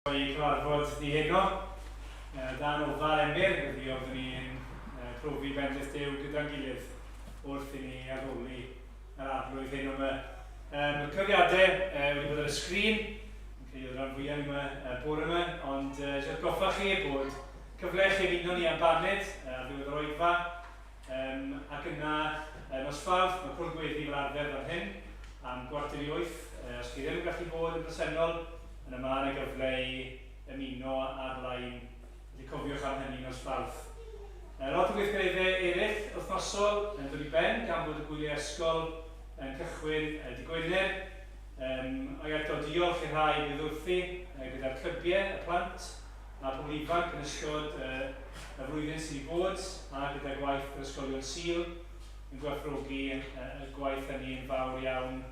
I cyfarfod ni heno. Dan ofal Emyr, ydy oedd ni'n profi bendith Duw gyda'n gilydd wrth i ni addoli yr arglwydd hyn yma. Y cyfriadau wedi bod ar y sgrin, yn cael ei rhan fwyaf yma bore yma, ond jyst goffa chi bod cyfle chi uno ni am baned ar ddiwedd yr oedfa, ac yna nos Fawrth, mae cwrdd gweddi fel arfer fan hyn am 7:45. Os chi ddim yn gallu bod yn bresennol, yna mae yna gyfle i ymuno ar-lein. Felly cofiwch am hynny nos Fawrth. Lot o gweithgareddau eraill wythnosol yn dod i ben gan bod y gwyliau ysgol yn cychwyn dy Gwener. Ac eto diolch i'r rhai ddiddwrthu gyda'r clybiau, y plant a pobl ifanc yn ystod y flwyddyn sydd wedi bod a gyda gwaith yr ysgolion Sul yn gwerthfawrogi y gwaith hynny yn fawr iawn.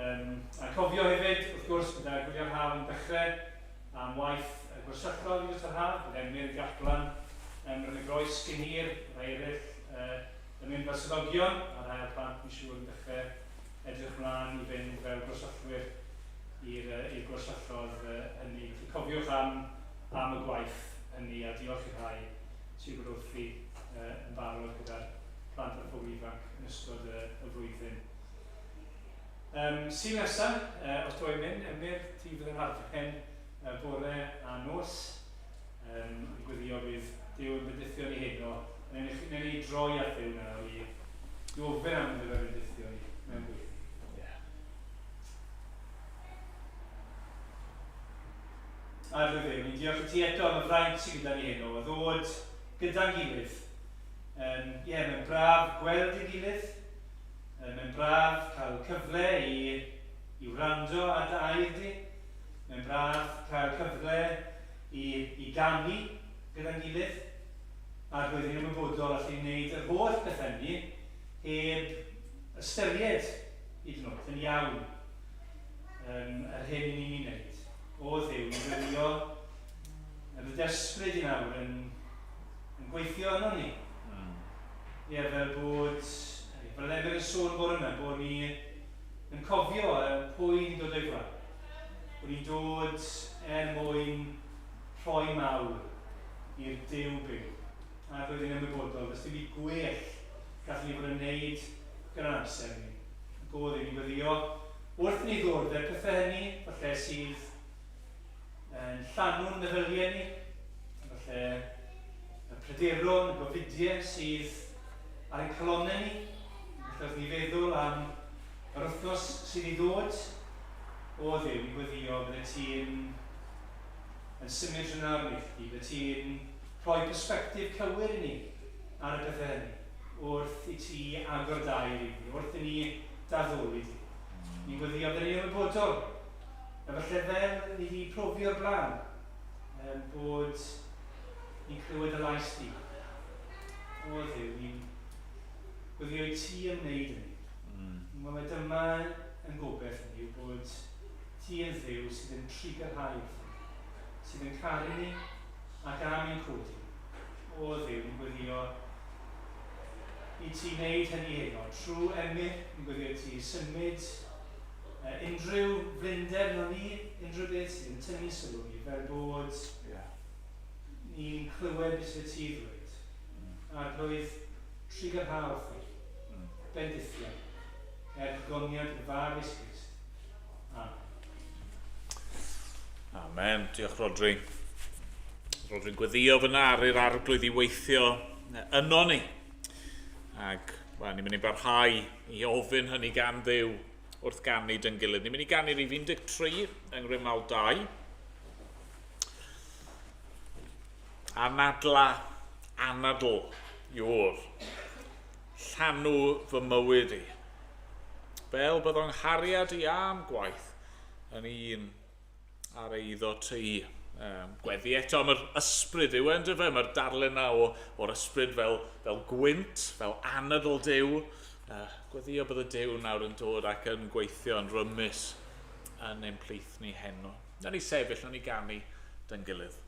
A cofio hefyd, wrth gwrs, gyda gwylio'r haf yn dechrau am waith gwersyllol i wrth yr haf, gyda Emyr James yn y groes cyn hir, rhai eraill yn mynd fel swyddogion, a rhai o'r plant yn siŵr yn dechrau edrych mlaen i fynd fel gwersyllwyr i'r gwersyllol hynny. Felly cofiwch am y gwaith hynny a diolch i'r rhai sydd wedi wrthi yn barod gyda'r plant a'r pobl ifanc yn ystod y flwyddyn. Sy'n nesaf, os dwi'n mynd, Emyr, ti fydd yn arfen bore a nos. Yn gweddio bydd Duw yn bydithio ni heno. Newn ni droi at Duw nawr i ofyn am fydd yn bydithio ni mewn gweddi. A rwy'n Duw, ni'n diolch i ti eto am y fraint sydd gyda ni heno, a ddod gyda'n gilydd. Mae'n braf gweld i'n gilydd. Mae'n braf cael cyfle i wrando a dy air di. Mae'n braf cael cyfle i ganu gyda'n gilydd. A roedd ni'n ymwybodol allu wneud yr holl bethau ni heb ystyried hyd yn oed yn iawn yr hyn ni'n ei wneud. O Dduw, ni'n gwylio y desbryd i nawr yn gweithio yno ni. Fel bod, fel Emyr yn sôn bore yma, bod ni yn cofio pwy ni'n dod o'i flaen. Bod ni'n dod mwyn rhoi mawr i'r Duw byw. A roedd ni'n ymwybodol, os ddim i gwell gallwn ni fod yn gwneud gyda'n amser ni. Godd ni'n gweddio wrth ni ddod y pethau hynny, falle sydd yn llanw'n meddyliau ni, falle y pryderon, y gofidiau sydd ar ein calonau ni. Falle ni feddwl am yr wythnos sydd i ddod. O Dduw, ni'n gweddio bydde ti'n symud rhywun ar neilltu, bydde ti'n rhoi persbectif cywir i ni ar y pethau hynny, wrth i ti agor dair i ni, wrth i ni daddoli ti. Ni'n gweddio bydde ni'n ymwybodol, a falle fel ni wedi profi o'r blaen, bod ni'n clywed y lais ti. O Dduw, ni'n gweddio i ti ymwneud hynny. Mae dyma yn gobeith ni yw bod ti yn Dduw sydd yn trigarhau sydd yn caru ni ac am ein codi. O Dduw, ni'n gweddio i ti wneud hynny heno. Trwy Emyr, ni'n gweddio i ti symud unrhyw flinder no ni, unrhyw beth sydd yn tynnu sylw ni, fel bod ni'n clywed beth sydd ti ddweud. A'r blwydd trigarhau wrth ni, bendithio, goniad y fawr Iesu. Amen. Amen. Diolch Rodri. Rodri'n gweddio fyna ar yr arglwydd i weithio yno ni. Ac ni'n mynd i barhau i ofyn hynny gan Dduw wrth ganu dyn gilydd. Ni'n mynd i ganu rhif 13 yng Nghrymawd 2. Anadla, anadl yw'r llanw fy mywyd i. Fel bydd o'n nghariad i am gwaith yn un ar eiddo ti. Gweddi eto am yr ysbryd yw yn dyfa, mae'r darlun na o'r ysbryd fel gwynt, fel anadl Duw. Gweddio bydd y Duw nawr yn dod ac yn gweithio yn rymus yn ein plith ni heno. Na ni sefyll, na ni ganu dyn gilydd.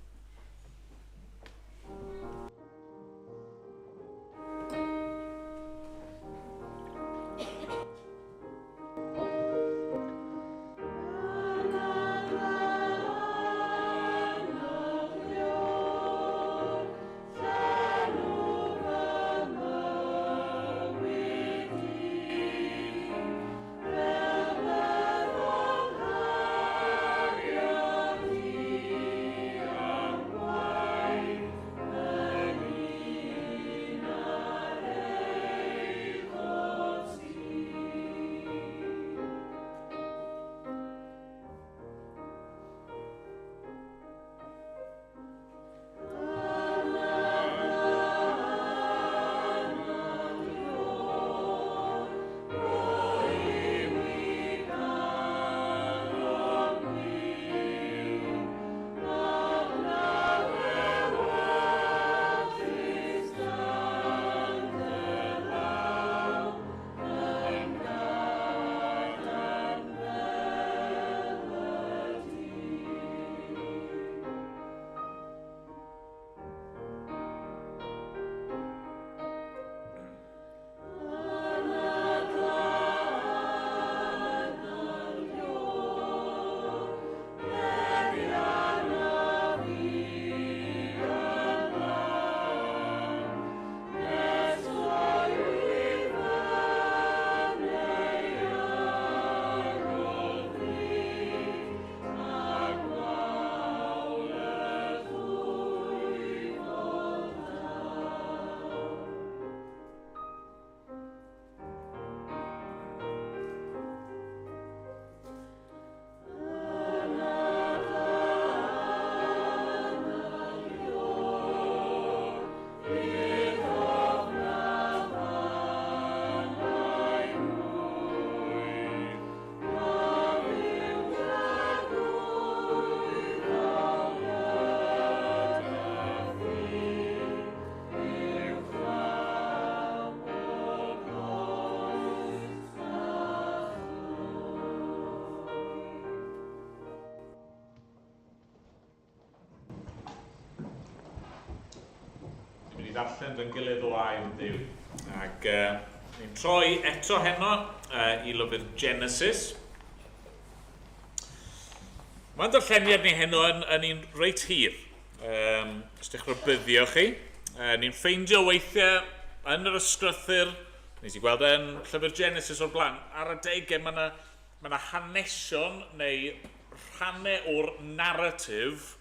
wedi darllen yn gilydd o air Dduw. Ac ni'n troi eto heno i lyfr Genesis. Mae'n darlleniad ni heno yn un reit hir. Os ydych rybyddio chi. Ni'n ffeindio weithiau yn yr ysgrythyr, nes i gweld yn llyfr Genesis o'r blaen, ar y degau mae yna hanesion neu rhannau o'r narratif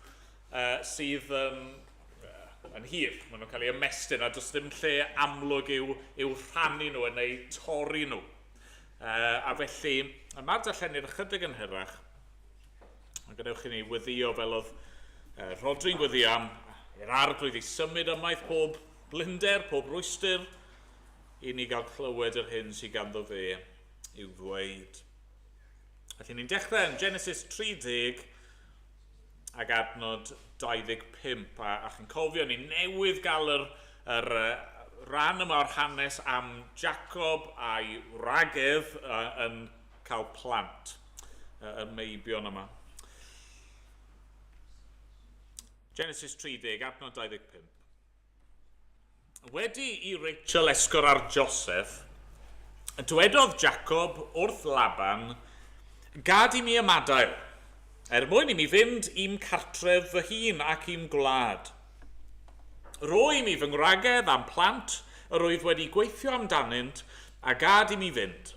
sydd yn hir. Maen nhw'n cael ei ymestyn a does dim lle amlwg i'w rhannu nhw neu torri nhw. A felly, mae'r darllenydd ychydig yn hyrach. A gadewch i ni weddio fel oedd Rodri'n weddio am i'r arglwydd i symud ymaith pob blinder, pob rwystyr, i ni gael clywed yr hyn sydd ganddo fe i'w ddweud. Felly ni'n dechrau yn Genesis 30 ac adnod 25. A chi'n cofio, ni newydd gael yr ran yma o'r hanes am Jacob a'i wragedd yn cael plant, y meibion yma. Genesis 30, adnod 25. Wedi i Rachel esgor ar Joseph, dywedodd Jacob wrth Laban, gad i mi ymadael, mwyn i mi fynd i'm cartref fy hun ac i'm gwlad. Roi mi fy ngwragedd am plant, yr oedd wedi gweithio amdanynt, a gad i mi fynd.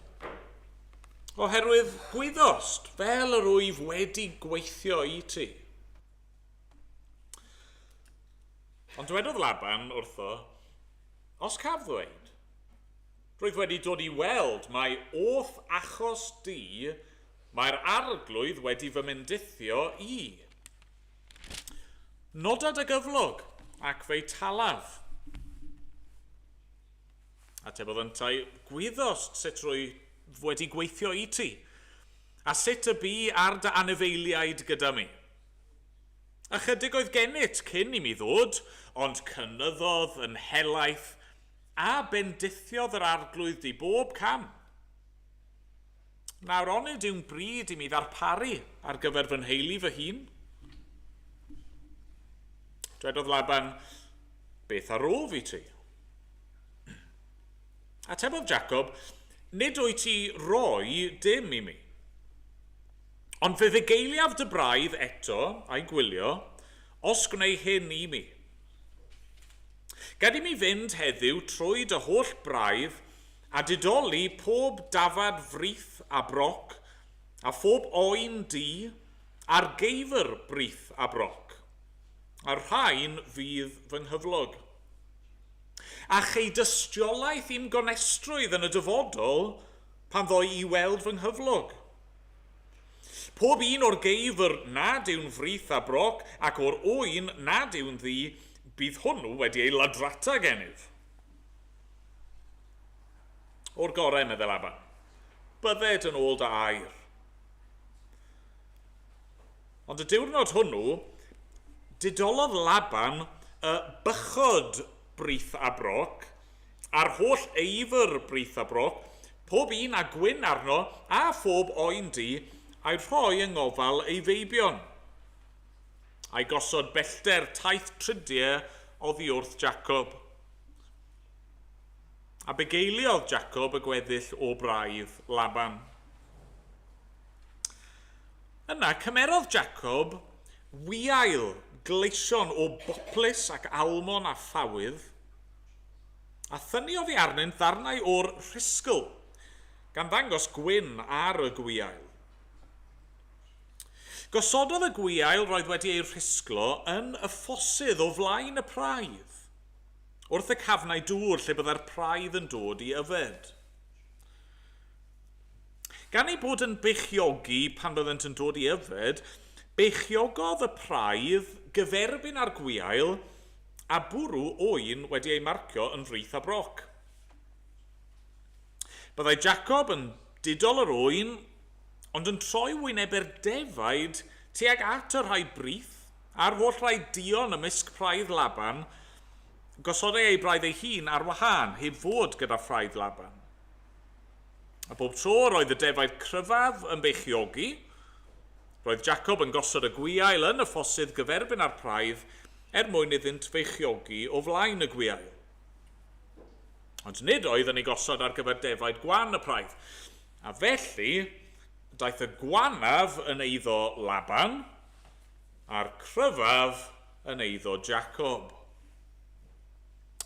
Oherwydd gwyddost, fel yr oedd wedi gweithio i ti. Ond dywedodd Laban wrtho, os caf ddweud, roedd wedi dod i weld mai oth achos di, mae'r arglwydd wedi fy mendithio i. Nodad y gyflog ac fe'i talaf. Atebodd yntai, gwyddost sut roedd wedi gweithio i ti, a sut y bu ar dy anifeiliaid gyda mi. Ychydig oedd gennyt cyn i mi ddod, ond cynyddodd yn helaeth a bendithiodd yr arglwydd i bob cam. Nawr onid yw'n bryd i mi ddarparu ar gyfer fy nheulu fy hun. Dwedodd Laban, beth ar ôl fi ti? Atebodd Jacob, nid wyt ti roi dim i mi. Ond fe ddigeiliaf dy braidd eto a'i gwylio, os gwneud hyn i mi. Gad i mi fynd heddiw trwy dy holl braidd a didoli pob dafad frith a broc a phob oen di a'r geifr brith a broc. A'r rhain fydd fy nghyflog. A chei dystiolaeth i'm gonestrwydd yn y dyfodol pan ddoi i weld fy nghyflog. Pob un o'r geifr nad yw'n frith a broc ac o'r oen nad yw'n ddi, bydd hwnnw wedi ei ladrata genydd. O'r gorau, meddwl Laban, bydded yn ôl dy air. Ond y diwrnod hwnnw, didolodd Laban y bychod brith a broc, a'r holl eifr brith a broc, pob un a gwyn arno a phob oen di, a'i rhoi yng ngofal ei feibion. A'i gosod bellter taith trydiau oddi wrth Jacob. A begeiliodd Jacob y gweddill o braidd Laban. Yna cymerodd Jacob wiail gleision o boplus ac almon a thawydd, a thynnu fi arnynt ddarnau o'r rhisgl, gan ddangos gwyn ar y gwiail. Gosododd y gwiail roedd wedi ei rhisglo yn y ffosydd o flaen y praidd, wrth y cafnau dŵr lle byddai'r praidd yn dod i yfed. Gan ei bod yn beichiogi pan byddent yn dod i yfed, beichiogodd y praidd gyferbyn ar gwiail a bwrw oen wedi ei marcio yn frith a broc. Byddai Jacob yn didol yr oen, ond yn troi wynebu'r defaid tuag at y rhai brith a'r holl rhai dion ymysg praidd Laban, gosodau ei braidd ei hun ar wahân, heb fod gyda phraidd Laban. A bob tro roedd y defaid cryfaf yn beichiogi, roedd Jacob yn gosod y gwiail yn y ffosydd gyferbyn ar praidd, mwyn iddynt feichiogi o flaen y gwiail. Ond nid oedd yn ei gosod ar gyfer defaid gwan y praidd, a felly daeth y gwanaf yn eiddo Laban, a'r cryfaf yn eiddo Jacob.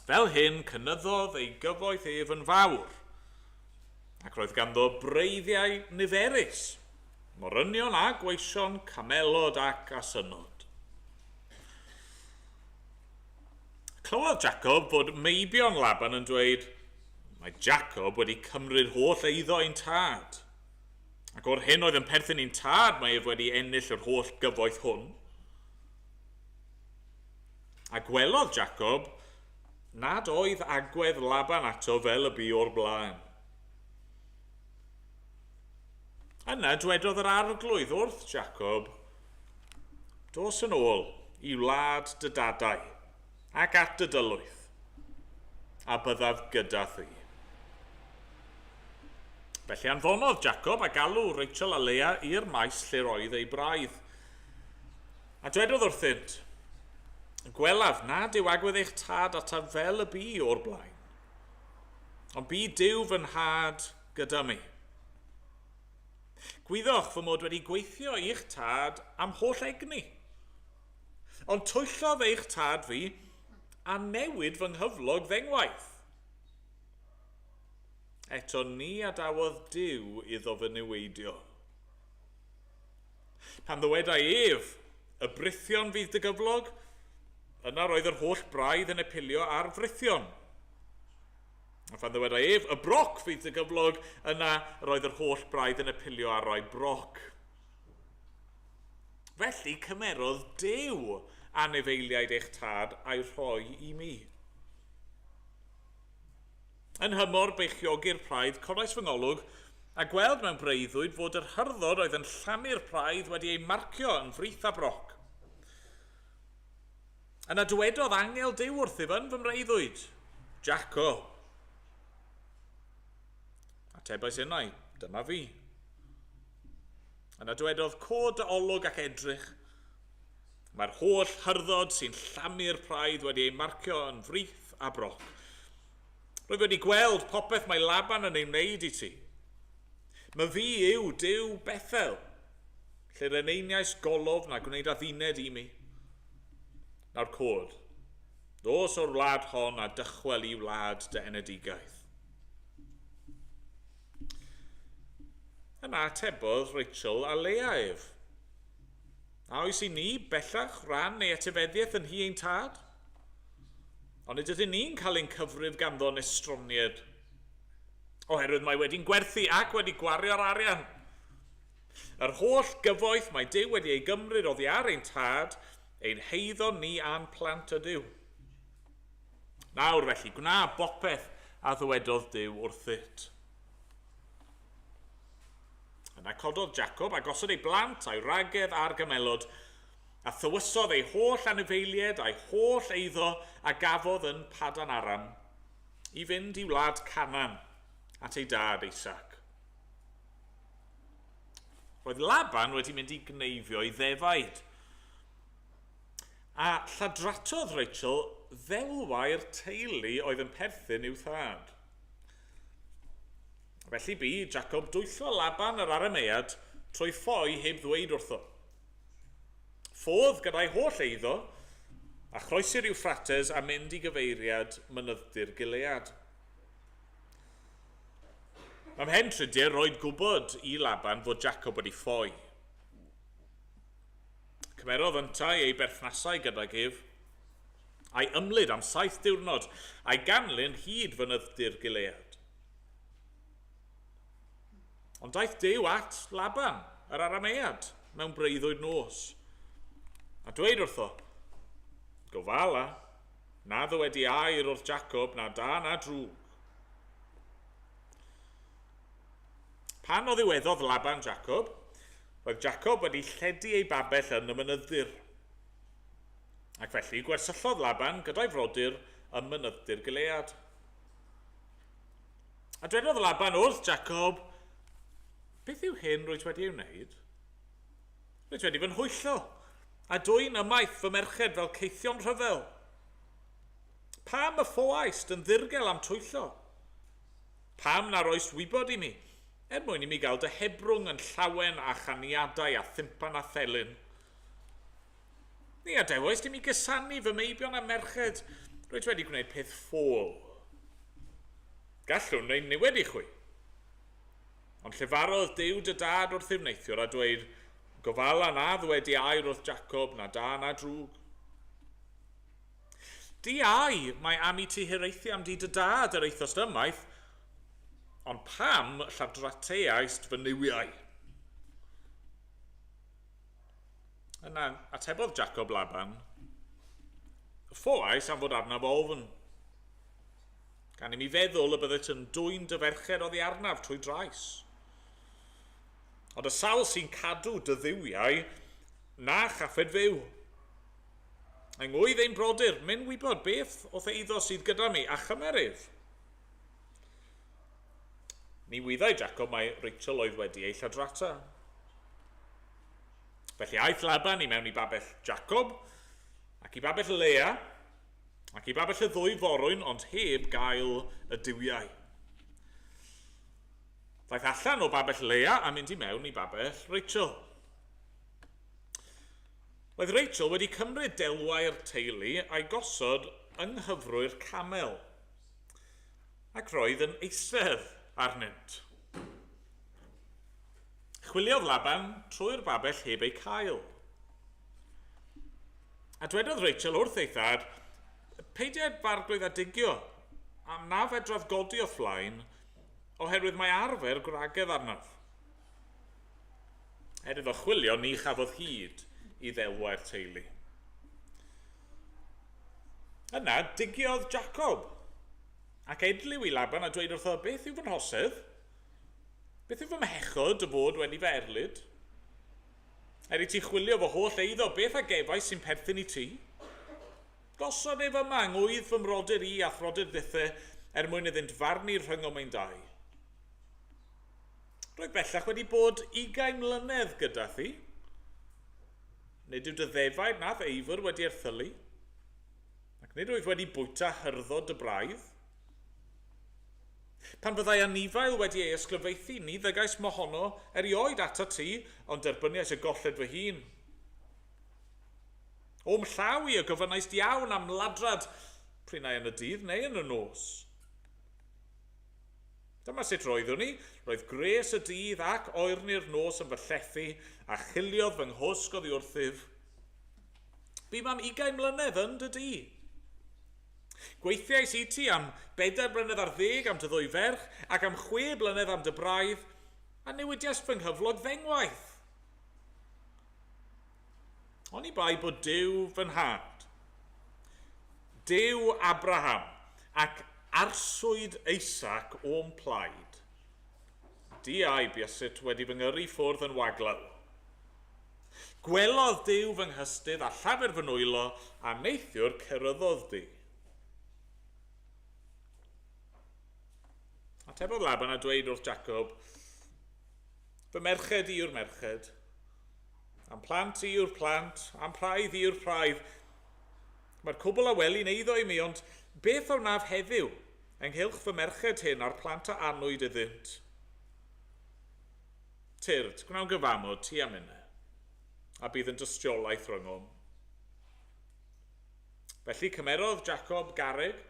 Fel hyn cynyddodd ei gyfoeth ef yn fawr, ac roedd ganddo breiddiau niferus, morynion a gweision, camelod ac asynod. Clywodd Jacob fod meibion Laban yn dweud, mae Jacob wedi cymryd holl eiddo ein tad, ac o'r hyn oedd yn perthyn i'n tad, mae ef wedi ennill yr holl gyfoeth hwn. A gwelodd Jacob nad oedd agwedd Laban ato fel y bu o'r blaen. Yna dwedodd yr arglwydd wrth Jacob, dos yn ôl i wlad dy dadau ac at dy dylwyth, a byddaf gyda thi. Felly anfonodd Jacob a galw Rachel a Lea i'r maes lle roedd ei braidd. A dwedodd wrthynt, gwelaf nad yw agwedd eich tad ataf fel y bu o'r blaen, ond bu Duw fy nhad gyda mi. Gwyddoch fy mod wedi gweithio i'ch tad am holl egni, ond twyllodd eich tad fi a newid fy nghyflog ddengwaith. Eto ni adawodd Duw iddo fy niweidio. Pan ddywedai ef, y brithion fydd dy gyflog, yna roedd yr holl braidd yn epilio ar frithion. A pan ddywedai ef, y broc fydd dy gyflog, yna roedd yr holl braidd yn epilio ar roi broc. Felly cymerodd Duw anifeiliaid eich tad a'i rhoi i mi. Yn hymor beichiogi'r praidd, codais fy ngolwg, a gweld mewn breuddwyd fod yr hyrdod oedd yn llamu'r praidd wedi ei marcio yn frith a broc. Yna dywedodd angel Duw wrthyf yn fy mreiddwyd, Jacob. Atebais innau, dyma fi. Yna dywedodd cod dy olwg ac edrych. Mae'r holl hyrdod sy'n llamu'r praidd wedi ei marcio yn frith a broc. Rwyf wedi gweld popeth mae Laban yn ei wneud i ti. Mae fi yw Duw Bethel, lle'r eneiniais golof na gwneud adduned i mi. Nawr cod, dos o'r wlad hon a dychwel i wlad dy enedigaeth. Yna atebodd Rachel a Lea ef. A oes i ni bellach rhan neu etifeddiaeth yn hi ein tad? Ond ydyn ni'n cael ein cyfrif ganddo'n estroniad, oherwydd mae wedi'n gwerthu ac wedi gwario'r arian. Yr holl gyfoeth mae Duw wedi ei gymryd oddi ar ein tad, ein heiddo ni a'n plant y Duw. Nawr felly, gwna bopeth a ddywedodd Duw wrthyt. Yna cododd Jacob a gosod ei blant a'i ragedd a'r gymelod, a thywysodd ei holl anifeiliaid a'i holl eiddo a gafodd yn Padan Aram i fynd i wlad Canan at ei dad Isaac. Roedd Laban wedi mynd i gneifio ei ddefaid, a lladratodd Rachel ddelwai'r teulu oedd yn perthyn i'w thad. Felly bu Jacob dwyllo Laban yr Aramead trwy ffoi heb ddweud wrtho. Ffodd gyda'i holl eiddo a chroesi'r Eufrates a mynd i gyfeiriad mynydddir Gilead. Mae Mhen Trydydd roed gwybod i Laban fod Jacob wedi ffoi. Cymerodd yntau ei berthnasau gydag ef, a'i ymlid am 7 diwrnod, a'i ganlyn hyd fynydddir Gilead. Ond daeth Duw at Laban, yr Aramead, mewn breuddwyd nos, a dweud wrtho, gofala, na ddywedi air wrth Jacob na da na drwg. Pan o ddiweddodd Laban Jacob, roedd Jacob wedi lledu ei babell yn y mynyddir. Ac felly gwersyllodd Laban gyda'i frodyr ym mynydddir Gilead. A dwedodd Laban wrth Jacob, beth yw hyn rwyt wedi ei wneud? Rwyt wedi fy nhwyllo, a dwy'n ymaith fy merched fel ceithion rhyfel. Pam y ffoaist yn ddirgel am twyllo? Pam na'r oes wybod i mi, mwyn i mi gael dyhebrwng yn llawen a chaniadau a thympan a thelyn. Ni adewais di mi gysanu fy meibion a merched, roedd wedi gwneud peth ffôl. Gallwn neu'n niwed i chwi. Ond llefarodd Duw dy dad wrth i'r neithiwr a dweud, gofala na ddwedi air wrth Jacob na da na drwg. Di ai mae am i ti hireithi am di dy dad yr eithos dymaith, ond pam lladrateaist fy niwiau? Yna atebodd Jacob Laban, ffôais am fod arnaf ofn. Gan i mi feddwl y byddet yn dwy'n dy ferched oddi arnaf trwy drais. Ond y sawl sy'n cadw dy ddiwiau, na chaffed fyw. Yng ngwydd ein brodyr, mynd wybod beth oedd eiddo sydd gyda mi a chymerydd. Ni wyddai Jacob mae Rachel oedd wedi ei lladrata. Felly aeth Laban i mewn i babell Jacob, ac i babell Lea, ac i babell y ddwy forwyn, ond heb gael y diwiau. Daeth allan o babell Lea a mynd i mewn i babell Rachel. Roedd Rachel wedi cymryd delwau'r teulu a'i gosod yng nghyfrwyr camel, ac roedd yn eistedd arnynt. Chwiliodd Laban trwy'r babell heb ei cael. A dwedodd Rachel wrth ei thad, peidiad barglwydd a digio, am na fedradd godi o fflaen, oherwydd mae arfer gwragedd arnaf. Edrych o chwilio ni chafodd hyd i ddelwau'r teulu. Yna digiodd Jacob, ac edliw i Laban a dweud wrtho, beth yw fy nhosedd? Beth yw fy mhechod y fod wedi fy erlyd? Er i ti chwilio fy holl eiddo, beth a gefais sy'n perthyn i ti? Gosod ef yma ngwydd fy mrodyr i a throdyr dithau mwyn iddynt farnu rhyngom ein dau. Roedd bellach wedi bod 20 mlynedd gyda thi. Nid yw dy ddefaid nath eifr wedi erthylu, ac nid oedd wedi bwyta hyrddo dy braidd. Pan fyddai anifail wedi ei ysglyfaethu, ni ddygais mohono erioed ata ti, ond derbyniais y golled fy hun. O'm llaw i y gofynnais iawn am ladrad prynau yn y dydd neu yn y nos. Dyma sut roeddwn ni, roedd gres y dydd ac oerni'r nos yn fy llethu a chiliodd fy nghwsg oddi wrthyf. Bym am 20 mlynedd yn dy di. Gweithiais i ti am 4 blynedd ar 10 am dy ddwy ferch ac am 6 blynedd am dy braidd a newidiais fy nghyflog ddengwaith. Oni bai bod Duw fy nhad, Duw Abraham ac arswyd Isaac o'n plaid. Di ai biasit wedi fy ngyrru ffwrdd yn waglaw. Gwelodd Duw fy nghystydd a llafur fy nwylo a neithiwr cyrryddodd di. Atebodd Laban a dweud wrth Jacob, fy merched yw'r merched, am plant yw'r plant, am praidd yw'r praidd. Mae'r cwbl a weli'n eiddo i mi, ond beth o wnaaf heddiw ynghylch fy merched hyn a'r plant a anwyd iddynt? Tyrd, gwnawn gyfamod ti am hynny, a bydd yn dystiolaeth rhyngom. Felly cymerodd Jacob garreg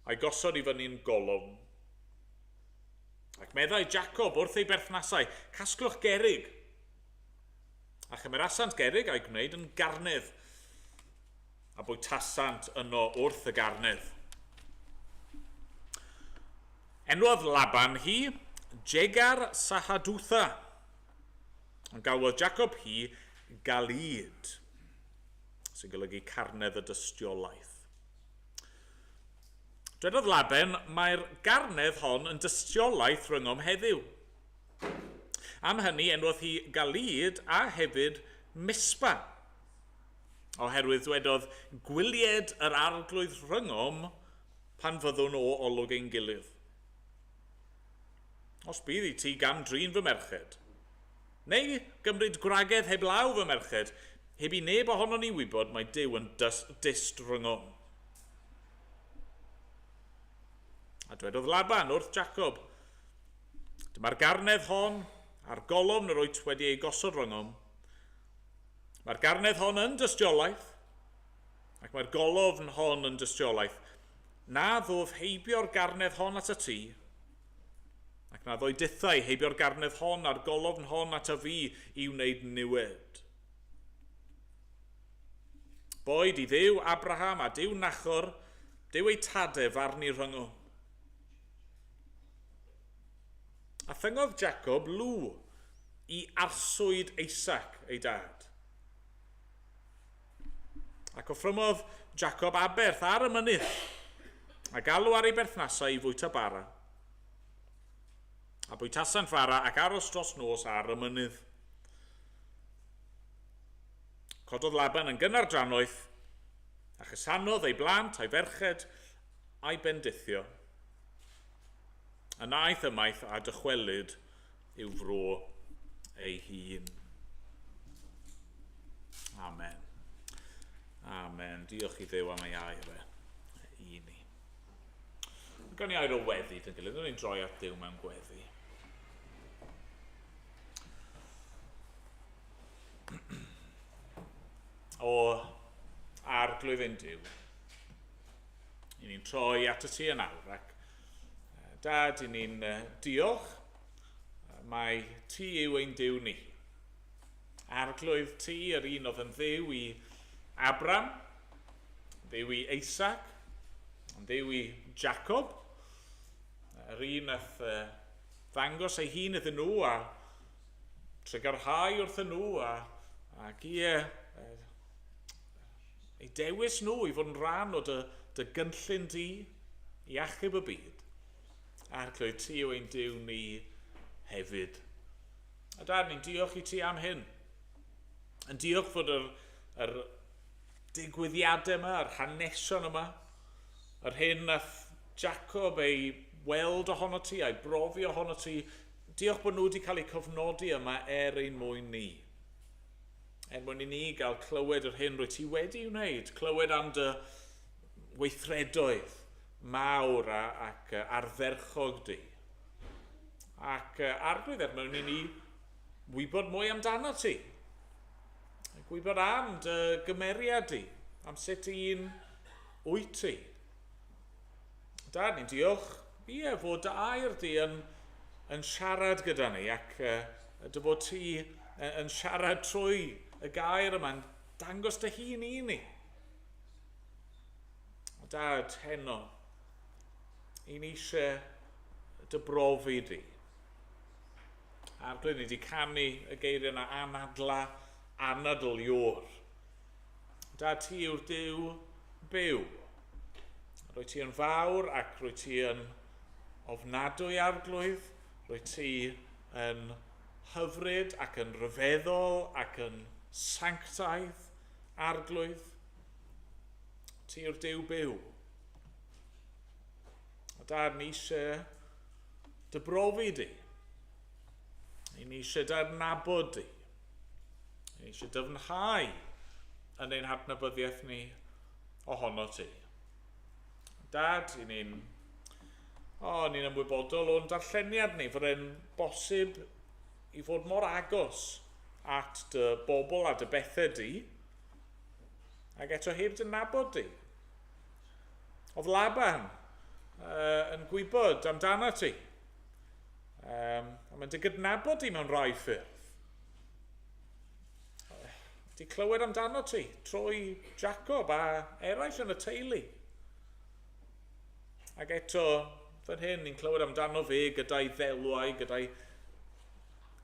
a'i gosod i fyny'n golwm. Ac meddai Jacob wrth ei berthnasau, casglwch gerig. A chymerasant gerig a'i gwneud yn garnedd, a bwytasant yno wrth y garnedd. Enwodd Laban hi Jegar Sahadutha, ond galwodd Jacob hi Caerdydd, sy'n golygu carnedd y dystiolaeth. Dwedodd Laban, mae'r garnedd hon yn dystiolaeth rhyngom heddiw. Am hynny enwodd hi Caerdydd a hefyd Mispa, oherwydd dwedodd gwylied yr arglwydd rhyngom pan fyddwn o olwg ein gilydd. Os bydd i ti gan drin fy merched, neu gymryd gwragedd heblaw fy merched, heb i neb ohono ni wybod mae Duw yn dist rhyngom. A dwedodd Laban wrth Jacob, dyma'r garnedd hon a'r golofn yr oed wedi ei gosod rhyngom. Mae'r garnedd hon yn dystiolaeth, ac mae'r golofn hon yn dystiolaeth. Na ddof heibio'r garnedd hon at y ti, ac na ddoi dithau heibio'r garnedd hon a'r golofn hon at y fi i wneud niwed. Boed i Dduw Abraham a Dduw Nachor, Dduw ei tadau farni rhyngom. A thyngodd Jacob lw i arswyd Isaac ei dad. Ac offrymodd Jacob aberth ar y mynydd, a galw ar ei berthnasau i fwyta bara. A bwytasan fara ac aros dros nos ar y mynydd. Cododd Laban yn gynardrannoeth, a chysanodd ei blant a'i ferched a'i bendithio. Yn aeth ymaith a dychwelyd i'w fro ei hun. Amen. Amen. Diolch i Dduw am ei air i ni. Gawn ni air o weddi, dyn gilydd. Gawn ni'n droi at Dduw mewn gweddi. O arglwydd ein Duw. I ni'n troi at y ti yn awr ac Dad, i ni'n diolch. Mae ti yw ein Duw ni. Arglwydd ti yr un oedd yn dduw i Abram, dduw i Isaac, dduw i Jacob, yr un ath ddangos ei hun iddyn nhw a tregarhau wrthyn nhw ac ei dewis nhw i fod yn rhan o dy gynllun di i achub y byd. Arglwydd ti yw ein Duw ni hefyd. A Dad, ni'n diolch i ti am hyn. Yn diolch fod yr digwyddiadau yma, yr hanesion yma, yr hyn nath Jacob ei weld ohono ti, a'i brofi ohono ti. Diolch bod nhw wedi cael eu cofnodi yma ein mwyn ni. Mwyn i ni gael clywed yr hyn rwy ti wedi wneud, clywed am dy weithredoedd mawr ac ardderchog di. Ac arglwydd mwyn i ni wybod mwy amdano ti. Gwybod am dy gymeriad di, am sut un wyt ti. Dad, ni'n diolch fod dy air di yn siarad gyda ni ac dy bod ti yn siarad trwy y gair yma'n dangos dy hun i ni. Dad, heno, i ni eisiau dy brofi di. Arglwydd, ni wedi canu y geiriau yna anadl iwr. Dad, ti yw'r Duw byw. Rwy ti yn fawr ac rwy ti yn ofnadwy arglwydd. Rwy ti yn hyfryd ac yn ryfeddol ac yn sanctaidd arglwydd. Ti yw'r Duw byw. Dad, ni eisiau dy brofi di. Ni eisiau dy adnabod di. Ni eisiau dyfnhau yn ein hadnabyddiaeth ni ohono ti. Dad, ni'n ymwybodol o'n darlleniad ni fod e'n bosib i fod mor agos at dy bobl a dy bethau di, ac eto heb dy nabod di. Oedd Laban yn gwybod amdano ti. A mae'n dy gydnabod ti mewn rai ffyrdd. Di clywed amdano ti trwy Jacob a eraill yn y teulu. Ac eto, fan hyn, ni'n clywed amdano fe gyda'i ddelwau, gyda'i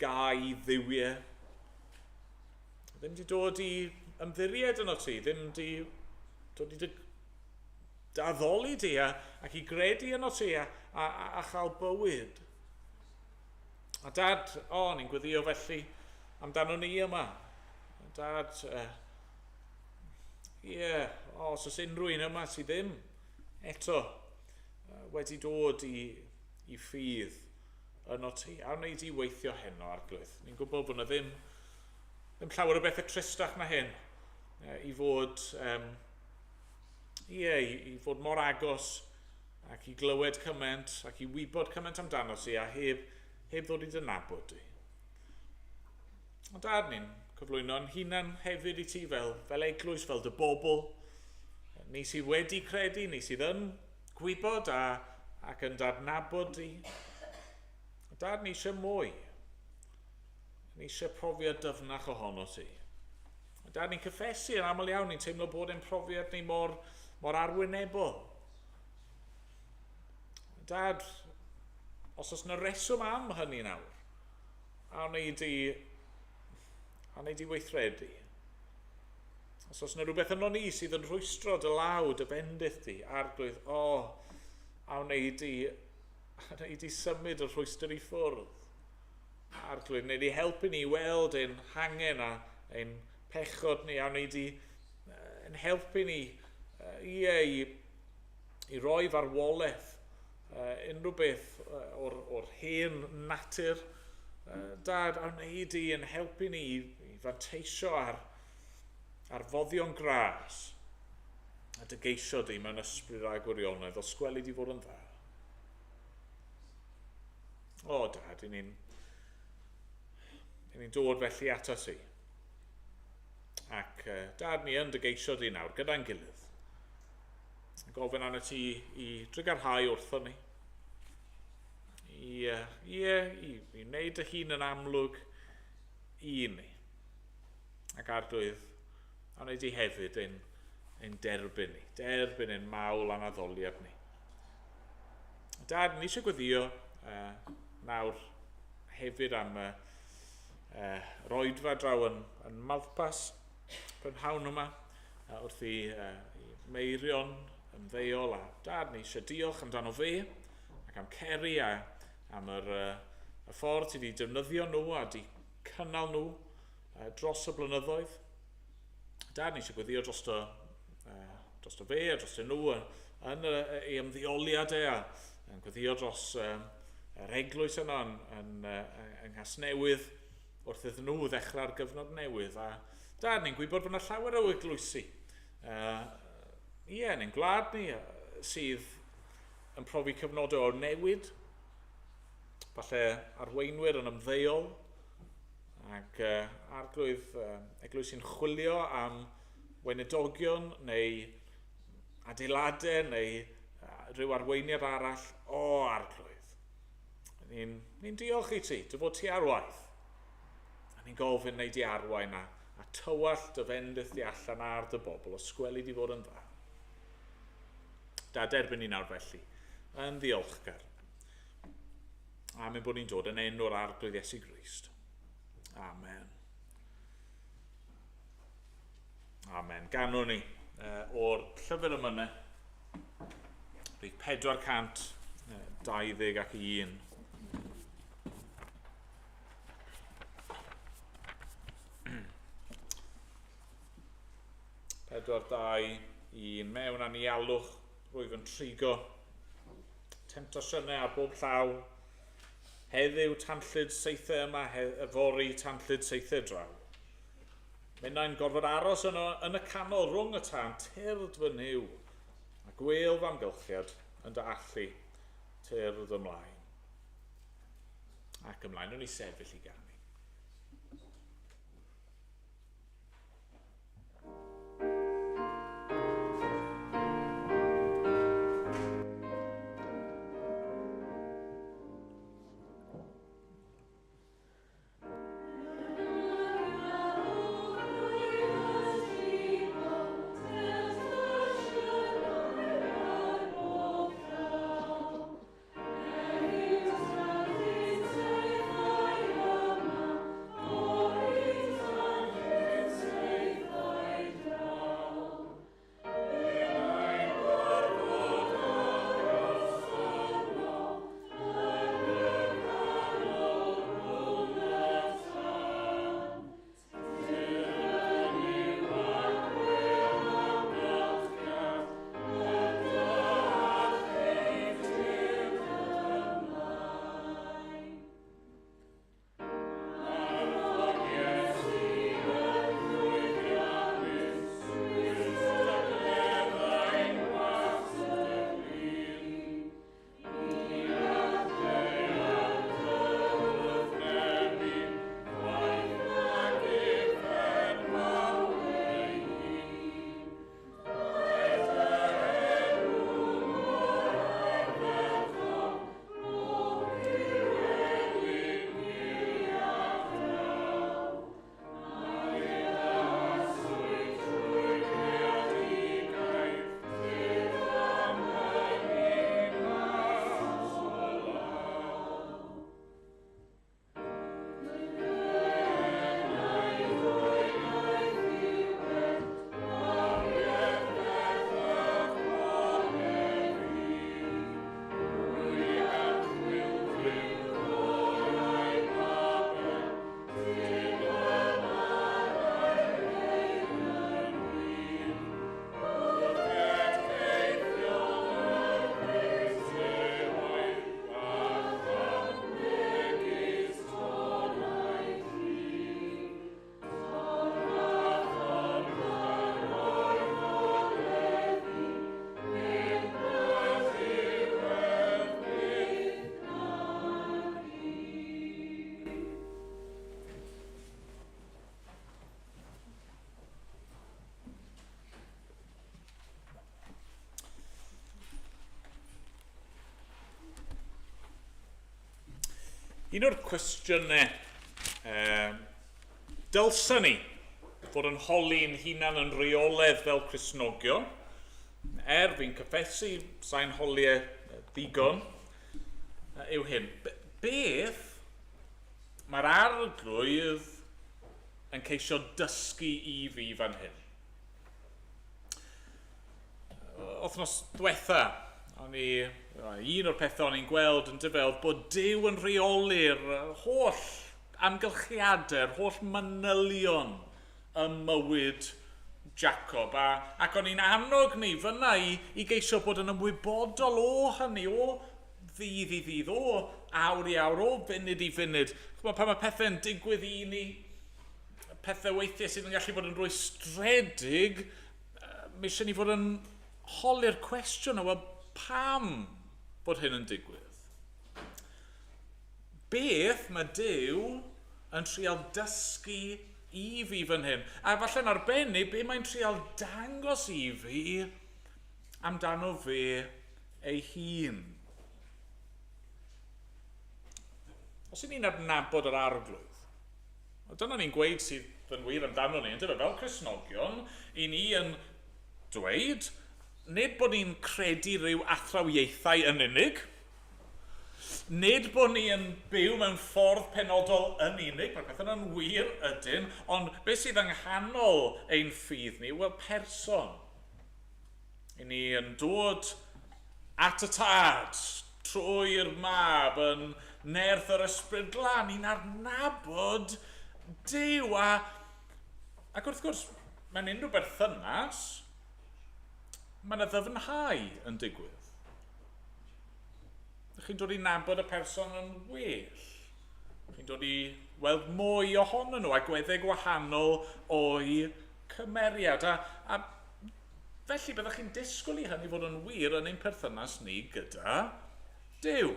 gau ddiwiau. Ddim di dod i ymddiried yno ti, ddim di dod i daddoli ti ac i gredu yno ti a chael bywyd. A Dad, ni'n gweddio felly amdano ni yma. Dad, os oes unrhyw un yma sydd ddim eto wedi dod i ffydd yno ti, a wneud i weithio heno arglwydd. Ni'n gwybod bod yna ddim ddim llawer o bethau tristach na hyn. I fod, i fod mor agos ac i glywed cymaint ac i wybod cymaint amdano si a heb ddod i dy nabod di. Ond dad ni'n cyflwyno'n hunan hefyd i ti fel eglwys, fel dy bobl. Ni sydd wedi credu, ni sydd yn gwybod ac yn dadnabod di. Dad, ni eisiau mwy. Ni eisiau profiad dyfnach ohono ti. Dad, ni'n cyffesu yn aml iawn, ni'n teimlo bod ein profiad ni mor arwynebol. Dad, os oes yna reswm am hynny nawr, a wneud i weithredu. Os oes yna rhywbeth yno ni sydd yn rhwystro dy law, dy bendith di, arglwydd, a wneud i symud y rhwystyr i ffwrdd. Arglwydd, wneud i helpu ni weld ein hangen a ein pechod ni, a wneud i'n helpu ni i roi farwolaeth unrhyw beth o'r hen natur. Dad, a wneud i'n helpu ni i fanteisio ar foddion gras a dy geisio di mewn ysbryd a gwirionedd o sgweli di fod yn dda. Dad, i ni'n dod felly ato ti. Ac dad, ni yn dy geisio di nawr gyda'n gilydd. Gofyn arno ti i drigarhau wrtho ni. I wneud y hun yn amlwg i ni. Ac arglwydd, a wneud i hefyd ein derbyn ni. Derbyn ein mawl anaddoliad ni. Dad, ni eisiau gweddio nawr hefyd am roedfa draw yn Mawddpas prynhawn yma wrth i Meirion ymddeol. A dad, ni eisiau diolch amdano fe ac am Ceri a am y ffordd ti wedi defnyddio nhw a di cynnal nhw dros y blynyddoedd. Dad, ni eisiau gweddio dros fe a dros nhw yn ei ymddeoliad a yn gweddio dros yr eglwys yna yn Nghasnewydd wrth iddyn nhw ddechrau'r gyfnod newydd. A dad, ni'n gwybod bod yna llawer o eglwysi. Yn ein gwlad ni sydd yn profi cyfnodau o newid. Falle arweinwyr yn ymddeol ac arglwydd eglwys sy'n chwilio am weinidogion neu adeiladau neu rhyw arweiniad arall o arglwydd. Ni'n diolch i ti, dy fod ti ar waith. A ni'n gofyn wneud i arwain a tywall dy fendith di allan ar dy bobl o sgweli di fod yn dda. Dad, erbyn ni nawr felly, yn ddiolchgar. A mynd bod ni'n dod yn enw'r arglwydd Iesu Grist. Amen. Amen. Ganwn ni o'r llyfr yma, rhif 421. 4-2-1 mewn anialwch rwyf yn trigo temptasiynau ar bob llaw. Heddiw tanllyd seithau yma, yfori tanllyd seithau draw. Minnau'n gorfod aros yn y canol rhwng y tân tyrd fy niw, a gweil fy amgylchiad yn dy allu tyrd ymlaen. Ac ymlaen, nhw'n i sefyll i ganu. Un o'r cwestiynau dylsyn ni fod yn holi'n hunan yn reoledd fel Cristnogion, fi'n cyffesu sa'n holiau ddigon, yw hyn. Beth mae'r arglwydd yn ceisio dysgu i fi fan hyn? Wythnos diwetha, un o'r pethau o'n i'n gweld yn dyfel bod Duw yn reoli'r holl amgylchiadau'r holl manylion y mywyd Jacob. Ac o'n i'n annog ni fyna i geisio bod yn ymwybodol o hynny, o ddydd i ddydd, o awr i awr, o funud i funud. Pan mae pethau'n digwydd i ni, pethau weithiau sydd yn gallu bod yn rwystredig, mi eisiau ni fod yn holi'r cwestiwn o pam bod hyn yn digwydd. Beth mae Duw yn trial dysgu i fi fan hyn? A falle'n arbennig, be mae'n trial dangos i fi amdano fe ei hun? Os y'n ni'n adnabod yr arglwydd, dyna ni'n gweud sydd yn wir amdano ni, yn dyfa fel Cristnogion, i ni yn dweud, nid bod ni'n credu rhyw athrawiaethau yn unig, nid bod ni yn byw mewn ffordd penodol yn unig, mae'r pethau yn wir ydyn, ond beth sydd yng nghanol ein ffydd ni, wel person. I ni yn dod at y tad, trwy'r mab, yn nerth yr ysbryd glân, ni'n adnabod Duw, ac wrth gwrs, mewn unrhyw berthynas, mae yna ddyfnhau yn digwydd. Chi'n dod i nabod y person yn well. Chi'n dod i weld mwy ohonyn nhw, agweddau gwahanol o'i cymeriad. A felly byddwch chi'n disgwyl i hynny fod yn wir yn ein perthynas ni gyda Duw.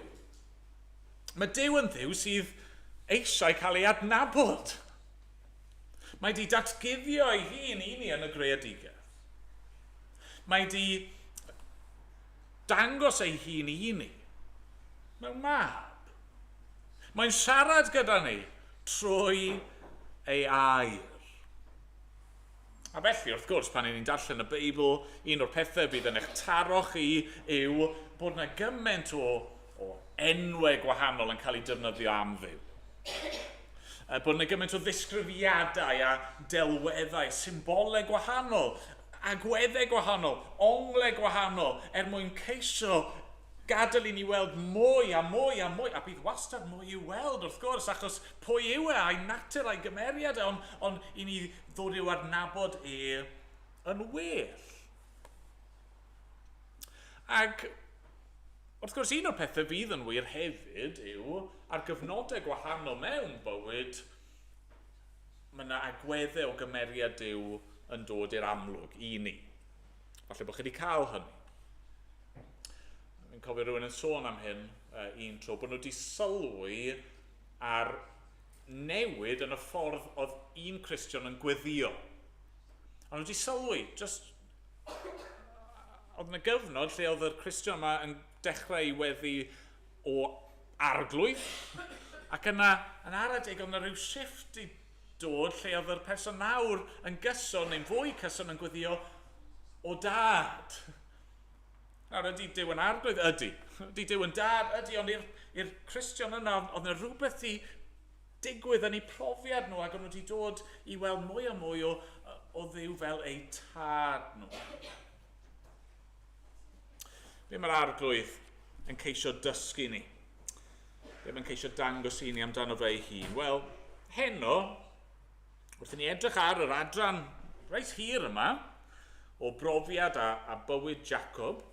Mae Duw yn Dduw sydd eisiau cael ei adnabod. Mae di datguddio ei hun i ni yn y greadigaeth. Mae di dangos ei hun i ni mewn mab. Mae'n siarad gyda ni trwy ei air. A felly, wrth gwrs, pan ni'n darllen y Beibl, un o'r pethau bydd yn eich taro chi yw bod yna gymaint o enwau gwahanol yn cael ei defnyddio am Dduw. Bod yna gymaint o ddisgrifiadau a delweddau, symbolau gwahanol, agweddau gwahanol, onglau gwahanol, mwyn ceisio gadael i ni weld mwy a mwy a mwy, a bydd wastad mwy i'w weld, wrth gwrs, achos pwy yw a'i natur a'i gymeriad, ond i ni ddod i'w adnabod yn well. Ac, wrth gwrs, un o'r pethau fydd yn wir hefyd yw, ar gyfnodau gwahanol mewn bywyd, mae yna agweddau o gymeriad Duw yn dod i'r amlwg i ni. Falle bod chi wedi cael hynny. Fi'n cofio rhywun yn sôn am hyn un tro, bod nhw wedi sylwi ar newid yn y ffordd oedd un Cristion yn gweddio. Ond nhw wedi sylwi, oedd yna gyfnod lle oedd yr Cristion yma yn dechrau i weddi o arglwydd, ac yna yn aradeg oedd yna rhyw shift i dod lle oedd yr person nawr yn gyson neu'n fwy cyson yn gweddio o dad. Nawr, ydy Duw yn arglwydd? Ydy. Ydy Duw yn dad? Ydy, ond i'r Cristion yna, oedd yna rhywbeth i digwydd yn eu profiad nhw, ac o'n nhw wedi dod i weld mwy a mwy o Dduw fel ei tad nhw. Be mae'r arglwydd yn ceisio dysgu ni? Be mae'n ceisio dangos i ni amdano fe ei hun? Wel, heno, wrth i ni edrych ar yr adran reit hir yma, o brofiad a bywyd Jacob,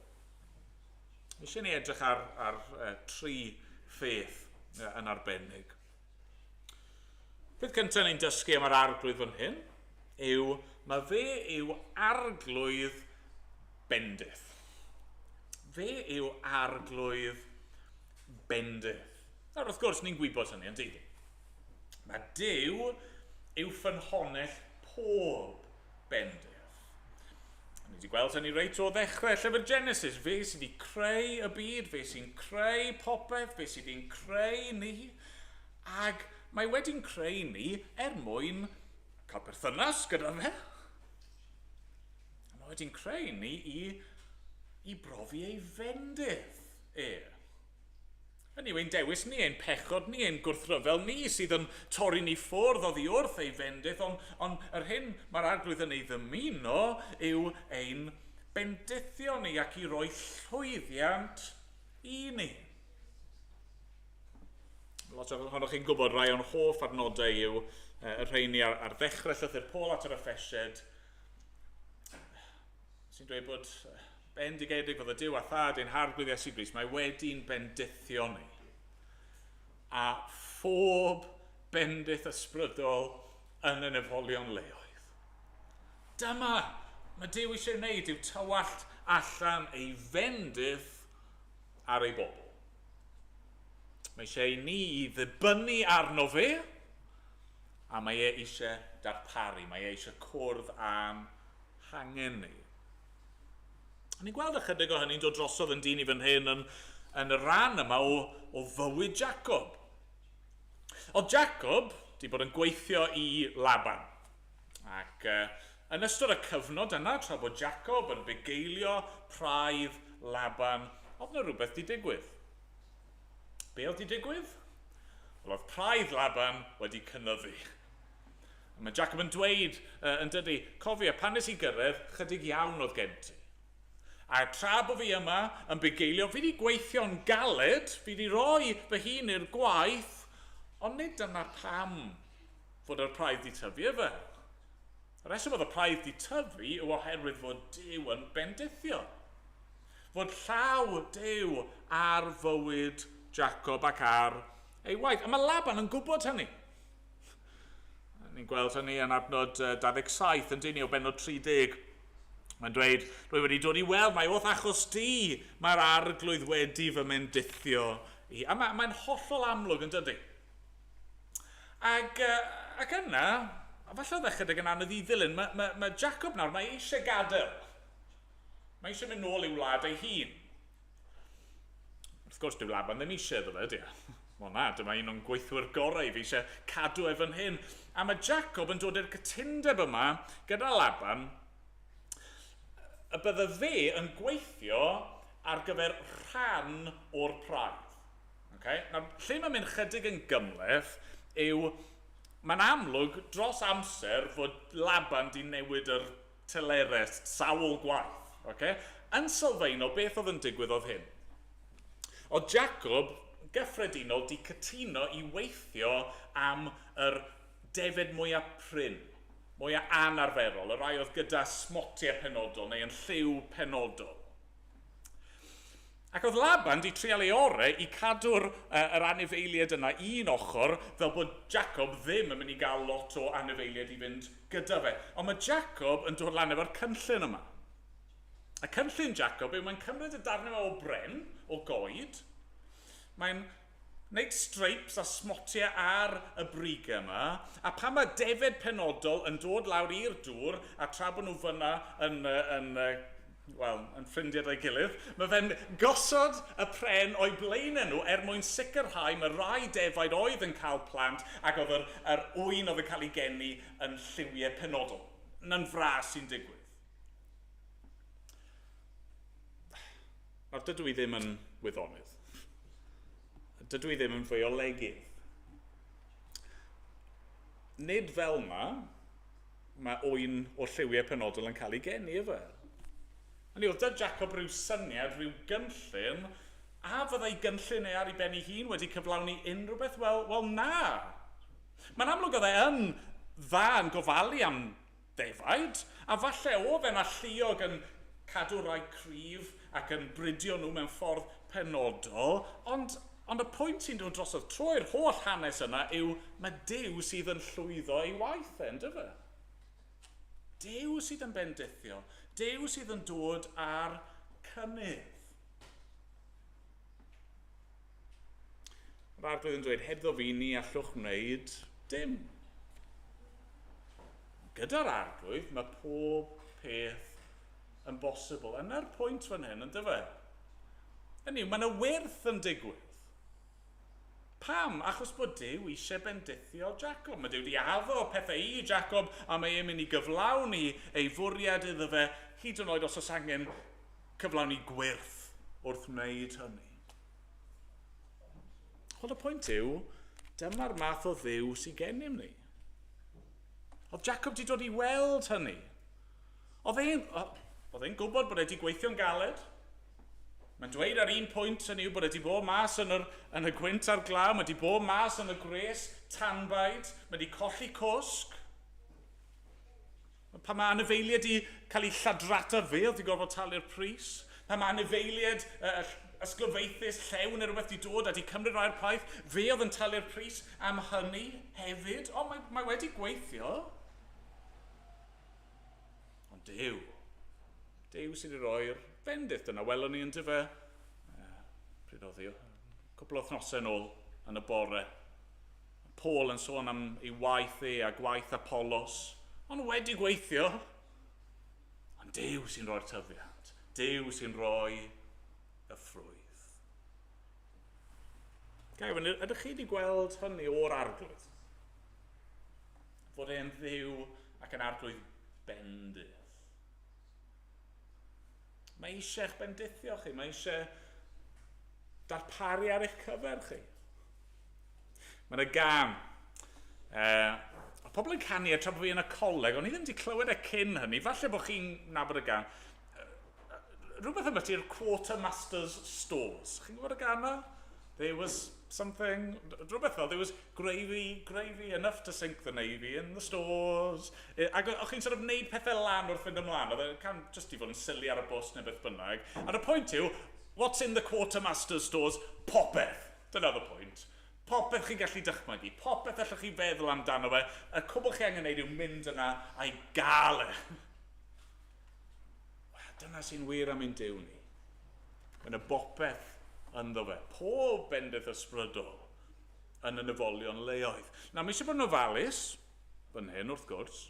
eisiau ni edrych ar 3 pheth yn arbennig. Peth cyntaf ni'n dysgu am yr arglwydd fan hyn yw, mae fe yw arglwydd bendith. Fe yw arglwydd bendith. Nawr, wrth gwrs, ni'n gwybod hynny, yn dydi? Mae Duw yw ffynhonnell pob bendith. Ni wedi gweld hynny reit o ddechrau llyfr Genesis, fe sydd wedi creu y byd, fe sy'n creu popeth, fe sydd wedi'n creu ni, Ag mae wedi'n creu ni mwyn cael perthynas gyda fe. Mae wedi'n creu ni i brofi ei fendith Hynny yw, ein dewis ni, ein pechod ni, ein gwrthryfel ni sydd yn torri ni ffwrdd oddi wrth ei fendith, ond yr hyn mae'r arglwydd yn ei ddymuno yw ein bendithio ni ac i roi llwyddiant i ni. Lot ohonoch chi'n gwybod rai o'n hoff adnodau yw y rheini ar ddechrau llythyr Paul at yr Effesied sy'n dweud bod bendigedig fod y Duw a thad ein harglwydd Iesu Grist, mae wedi'n bendithio ni. A phob bendith ysbrydol yn y nefolion leoedd. Dyma, mae Duw eisiau wneud yw tywallt allan ei fendith ar ei bobl. Mae eisiau ni i ddibynnu arno fe, a mae eisiau darparu, mae eisiau cwrdd am hangen ni. Ni'n gweld ychydig o hynny'n dod drosodd yn dyn i fan hyn yn y ran yma o fywyd Jacob. O Jacob di bod yn gweithio i Laban. Ac yn ystod y cyfnod yna, tra bod Jacob yn bugeilio praidd Laban, oedd yna rhywbeth di digwydd. Be oedd di digwydd? Wel, oedd praidd Laban wedi cynyddu. Mae Jacob yn dweud yn dydy, cofio, pan nes i gyrraedd, chydig iawn oedd gen ti. A tra bod fi yma yn bugeilio, fi wedi gweithio'n galed, fi wedi rhoi fy hun i'r gwaith, ond nid dyna pam fod yr praidd di tyfu efe. Y reswm oedd y praidd di tyfu yw oherwydd fod Duw yn bendithio. Fod llaw Duw ar fywyd Jacob ac ar ei waith. A mae Laban yn gwybod hynny. Ni'n gweld hynny yn adnod 27 yn dyn o benod 30. Mae'n dweud, rwy wedi dod i weld, mae wrth achos di, mae'r arglwydd wedi fy mendithio i. A mae'n hollol amlwg yn dydy. Ac yna, falle oedd ychydig yn anodd i ddilyn, mae Jacob nawr, mae eisiau gadael. Mae eisiau mynd nôl i'w wlad ei hun. Wrth gwrs, dyw Laban ddim eisiau iddo fe, di. Wel na, dyma un o'n gweithwyr gorau, fi eisiau cadw efo'n hyn. A mae Jacob yn dod i'r cytundeb yma gyda Laban, y bydde fe yn gweithio ar gyfer rhan o'r praidd. Okay? Nawr, lle mae'n mynd chydig yn gymleth yw, mae'n amlwg dros amser fod Laban di newid yr telerest sawl gwaith. Okay? Yn sylfaenol, beth oedd yn digwydd oedd hyn? Oedd Jacob, gyffredinol, di cytuno i weithio am yr defed mwyaf prin. Mwyaf anarferol, y rai oedd gyda smotiau penodol neu yn lliw penodol. Ac oedd Laban di trial ei orau i cadw'r yr anifeiliaid yna un ochr fel bod Jacob ddim yn mynd i gael lot o anifeiliaid i fynd gyda fe. Ond mae Jacob yn dod lan efo'r cynllun yma. Y cynllun Jacob yw mae'n cymryd y darnau o bren, o goed, mae'n wneud streipes a smotiau ar y brig yma, a pan mae defed penodol yn dod lawr i'r dŵr, a tra bod nhw fyna yn ffrindiau ei gilydd, mae fe'n gosod y pren o'i blaenau nhw mwyn sicrhau mae rai defaid oedd yn cael plant ac oedd yr ŵyn oedd yn cael ei geni yn lliwiau penodol. Yn fras sy'n digwydd. Nawr, dydw i ddim yn wyddonydd. Dydw i ddim yn fwy o legydd. Nid fel mae ŵyn o lliwiau penodol yn cael ei geni efe. Hynny oedd Jacob rhyw syniad, rhyw gynllun, a fyddai gynllun ei ar ei ben ei hun wedi cyflawni unrhyw beth? Wel na. Mae'n amlwg oedd e yn dda yn gofalu am defaid, a falle oedd e'n alluog yn cadw rai cryf ac yn bridio nhw mewn ffordd penodol, ond y pwynt sy'n dod drosodd trwy'r holl hanes yna yw mae Duw sydd yn llwyddo ei waith ynddo? Duw sydd yn bendithio. Duw sydd yn dod ar cynnydd. Yr arglwydd yn dweud, hebddo fi ni allwch wneud dim. Gyda'r arglwydd mae pob peth yn bosibl. Yna'r pwynt fan hyn, ynddo fe? Hynny yw, mae yna wyrth yn digwydd. Pam? Achos bod Duw eisiau bendithio Jacob. Mae Duw wedi addo pethau i Jacob a mae e'n mynd i gyflawni ei fwriad iddo fe, hyd yn oed os oes angen cyflawni gwirth wrth wneud hynny. Ond y pwynt yw, dyma'r math o Dduw sy'n gennym ni. Oedd Jacob wedi dod i weld hynny. Oedd e'n gwybod bod e wedi gweithio'n galed. Mae'n dweud ar un pwynt hynny yw bod e wedi bod mas yn y gwynt a'r glaw, mae wedi bod mas yn y gres tanbaid, mae wedi colli cwsg. Pan mae anifeiliaid wedi cael ei lladrata fe, oedd wedi gorfod talu'r pris. Pan mae anifeiliaid ysglyfaethus llewn neu rhywbeth wedi dod a wedi cymryd rhai'r paith, fe oedd yn talu'r pris am hynny hefyd. O, mae wedi gweithio. Ond Duw sydd wedi rhoi'r bendith yna. Welon ni yn dy fe, pryd oedd hi, cwbl o wythnosau yn ôl yn y bore. Paul yn sôn am ei waith a gwaith Apollos, ond wedi gweithio. Ond Duw sy'n rhoi'r tyfiant. Duw sy'n rhoi y ffrwydd. Gaifan, ydych chi wedi gweld hynny o'r arglwydd? Fod e'n Dduw ac yn arglwydd bendith. Mae eisiau eich bendithio chi, mae eisiau darparu ar eich cyfer chi. Mae'n y gam. O pobl yn canu tra bod fi yn y coleg, ond i ddim wedi clywed cyn hynny, falle bod chi'n nabod y gam. Rhywbeth yma ti'r Quartermasters stores. Chi'n gwybod y gam yna? There was something, rhywbeth fel, there was gravy enough to sink the navy in the stores. Ac o'ch chi'n sort of wneud pethau lan wrth fynd ymlaen, oedd e'n just i fod yn sili ar y bws neu beth bynnag. And y pwynt yw, what's in the Quartermasters stores? Popeth. Dyna'r pwynt. Popeth chi'n gallu dychmygu, popeth allwch chi feddwl amdano fe, y cwbl chi angen neud yw mynd yna a'i gael e. Dyna sy'n wir am ein Duw ni. Mae'n y bopeth ynddo fe. Pob bendith ysbrydol yn y nifolion leoedd. Na, mi eisiau bod yn ofalus, fan hyn wrth gwrs.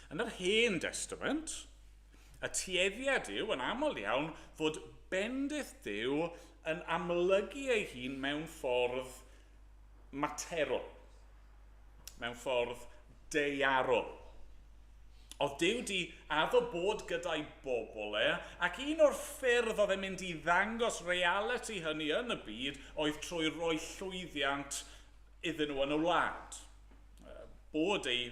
Yn yr Hen Testament, y tueddiad yw yn aml iawn fod bendith Duw yn amlygu ei hun mewn ffordd materol, mewn ffordd deiarol. Oedd Duw di addo bod gyda'i bobl ac un o'r ffyrdd oedd e'n mynd i ddangos reality hynny yn y byd oedd trwy roi llwyddiant iddyn nhw yn y wlad. Bod ei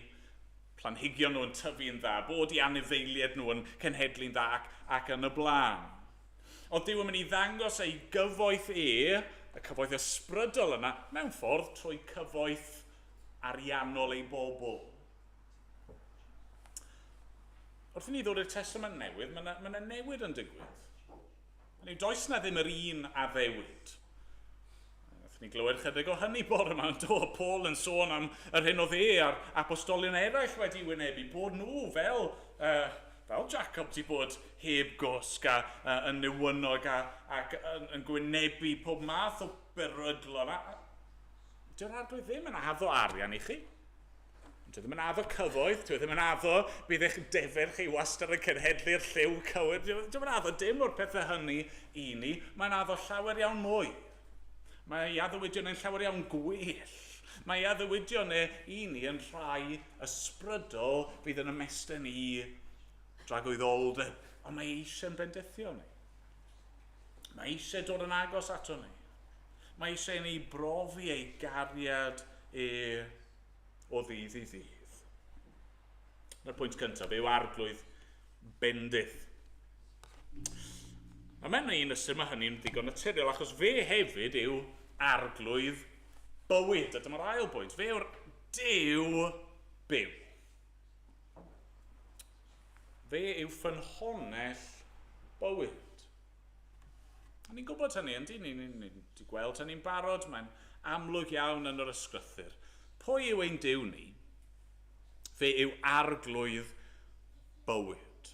planhigion nhw'n tyfu'n dda, bod ei anifeiliaid nhw yn cenhedlu'n dda ac yn y blaen. Oedd Duw yn mynd i ddangos ei gyfoeth y cyfoeth ysbrydol yna, mewn ffordd trwy cyfoeth ariannol ei bobl. Wrth i ni ddod i'r Testament newydd, mae yna newid yn digwydd. Does na ddim yr un a ddewid. Wrth ni glywed chydig o hynny bore yma, Paul yn sôn am yr hyn oedd a'r apostolion eraill wedi wynebu, bod nhw fel Jacob wedi bod heb gosg yn newynog ac yn gwynebu pob math o berydlon. Dyw'r arglwydd ddim yn addo arian i chi. Dwi ddim yn addo cyfoeth, dwi ddim yn addo bydd eich defer chi wastad yn cenhedlu'r lliw cywir. Dwi ddim yn addo dim o'r pethau hynny i ni, mae'n addo llawer iawn mwy. Mae addewidion yn llawer iawn gwell. Mae addewidion i ni yn rhai ysbrydol bydd yn ymestyn i dragwyddoldeb, ond mae eisiau'n bendithio ni. Mae eisiau dod yn agos ato ni. Mae eisiau ni brofi ei gariad o ddydd i ddydd. Yna'r pwynt cyntaf, yw arglwydd bendith. A mewn un ystyr mae hynny'n ddigon naturiol, achos fe hefyd yw arglwydd bywyd. A dyma'r ail bwynt, fe yw'r Duw byw. Fe yw ffynhonnell bywyd. A ni'n gwybod hynny, ni'n gweld hynny'n barod, mae'n amlwg iawn yn yr ysgrythyr. Pwy yw ein Duw ni? Fe yw arglwydd bywyd.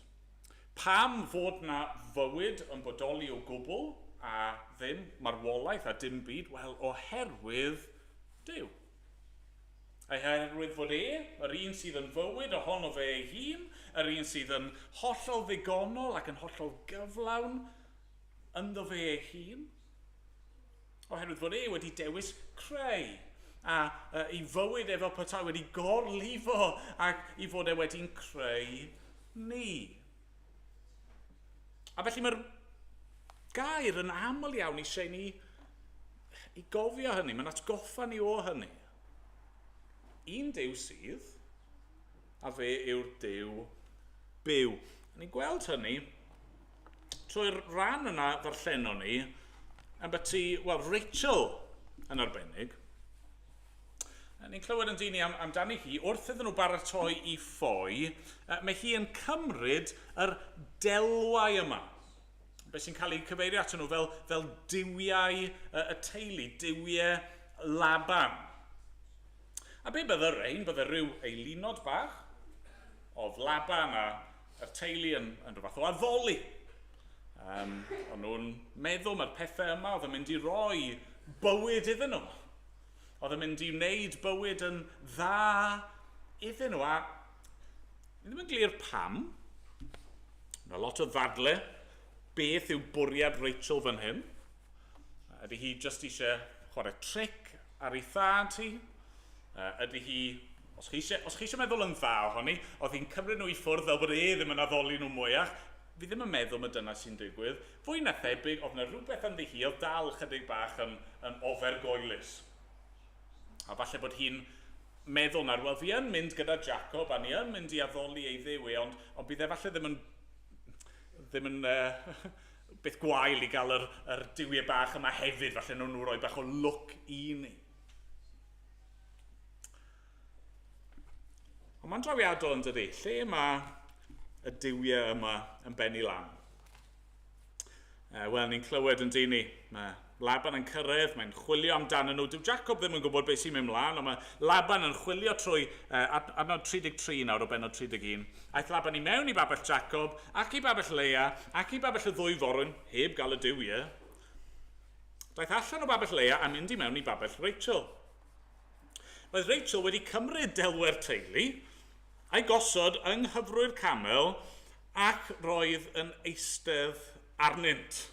Pam fod na fywyd yn bodoli o gwbl a ddim marwolaeth a dim byd? Wel, oherwydd Duw. Oherwydd fod yr un sydd yn fywyd ohono fe ei hun, yr un sydd yn hollol ddigonol ac yn hollol gyflawn ynddo fe ei hun. Oherwydd fod wedi dewis creu. A i fywyd efo petai wedi gorlifo ac i fod wedi'n creu ni. A felly mae'r gair yn aml iawn eisiau ni i gofio hynny, mae'n atgoffa ni o hynny. Un Duw sydd, a fe yw'r Duw byw. A ni'n gweld hynny trwy'r rhan yna ddarllenon ni, am byti, Rachel yn arbennig. Ni'n clywed yn dyn amdani hi, wrth iddyn nhw baratoi i ffoi, mae hi yn cymryd yr delwau yma. Be sy'n cael ei cyfeirio atyn nhw fel diwiau y teulu, diwiau Laban. A be bydde rhain? Bydde rhyw eilinod bach oedd Laban a'r teulu yn rhywbeth o addoli. Ond nhw'n meddwl mae'r pethau yma oedd yn mynd i roi bywyd iddyn nhw. Oedd yn mynd i wneud bywyd yn dda iddyn nhw. A ni ddim yn glir pam. Mae lot o ddadle. Beth yw bwriad Rachel fan hyn? Ydy hi jyst eisiau chwarae tric ar ei thad hi? Ydy hi, os chi eisiau meddwl yn dda ohoni, oedd hi'n cymryd nhw i ffwrdd fel bod ddim yn addoli nhw mwyach, fi ddim yn meddwl mae dyna sy'n digwydd. Fwy na thebyg, oedd yna rhywbeth ynddi hi, oedd dal chydig bach yn ofergoelus. A falle bod hi'n meddwl nawr, wel fi yn mynd gyda Jacob, a ni yn mynd i addoli ei ddewi, ond bydd e falle ddim yn beth gwael i gael yr diwiau bach yma hefyd, falle nhw'n rhoi bach o look i ni. Ond mae'n drawiadol yn dydi, lle mae y diwiau yma yn benni lan? Wel, ni'n clywed yn dyn ni, mae Laban yn cyrraedd, mae'n chwilio amdano nhw. Dyw Jacob ddim yn gwybod beth sy'n mynd mlaen, ond mae Laban yn chwilio trwy adnod 33 nawr o benod 31. Aeth Laban i mewn i babell Jacob, ac i babell Leia, ac i babell y ddwy forwyn, heb gael y diwiau. Daeth allan o babell Leia a mynd i mewn i babell Rachel. Roedd Rachel wedi cymryd delwedd teulu, a'i gosod yng nghyfrwyr camel, ac roedd yn eistedd arnynt.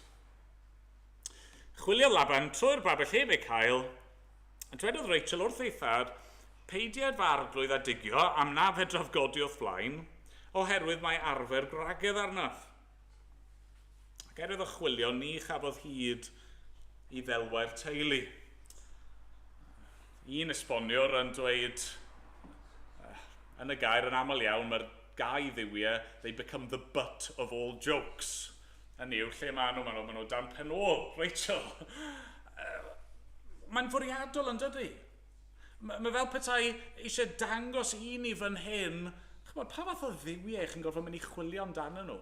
Chwilio Laban trwy'r babell heb ei cael, a dwedodd Rachel wrth ei thad, peidiad fy arglwydd a digio am na fedraf godi o'th blaen, oherwydd mae arfer gwragedd arnaf. Ac erwydd o chwilio, ni chafodd hyd i ddelwau'r teulu. Un esboniwr yn dweud, yn y gair yn aml iawn, mae'r gau ddiwiau, they become the butt of all jokes. Hynny yw, lle maen nhw dan pen ôl, Rachel. Mae'n fwriadol yn dydi. Mae fel petai eisiau dangos i ni fan hyn, pa fath o ddiwiau chi'n gorfod mynd i chwilio amdano nhw?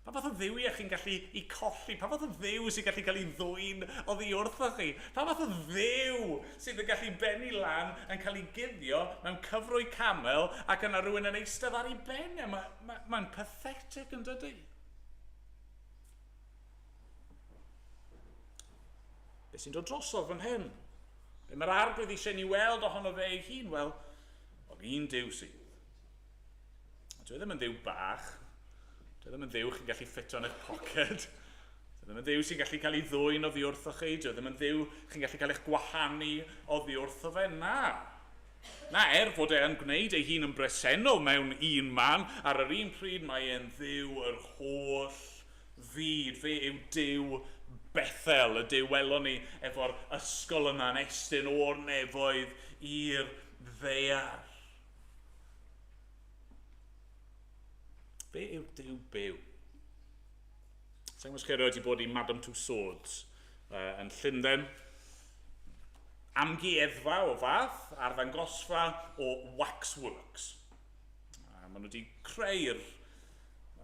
Pa fath o ddiwiau chi'n gallu i colli? Pa fath o ddiw sy'n gallu cael ei ddwyn o ddi wrtho chi? Pa fath o ddiw sydd yn gallu benni lan yn cael ei guddio mewn cyfrwy camel ac yna rhywun yn eistedd ar ei ben? Mae'n pathetic yn dydi. Be sy'n dod drosodd fan hyn? Be mae'r arglwydd eisiau ni weld ohono fe ei hun? Wel, oedd un Duw sydd. Dwi ddim yn ddiw bach. Dwi ddim yn ddiw chi'n gallu ffito yn eich poced. Dwi ddim yn ddiw sy'n gallu cael ei ddwyn o ddi wrtho chi. Dwi ddim yn ddiw chi'n gallu cael eich gwahanu o ddi wrtho fe. Na, fod e'n gwneud ei hun yn bresennol mewn un man, ar yr un pryd mae e'n ddiw yr holl fyd. Fe yw Duw Bethel, y Duw welon ni efo'r ysgol yna'n estyn o'r nefoedd i'r ddear. Fe yw Duw byw. Sa'n gwrs chi wedi bod i Madame Tussauds yn Llundain. Amgueddfa o fath a'r ddangosfa o waxworks. Maen nhw wedi creu'r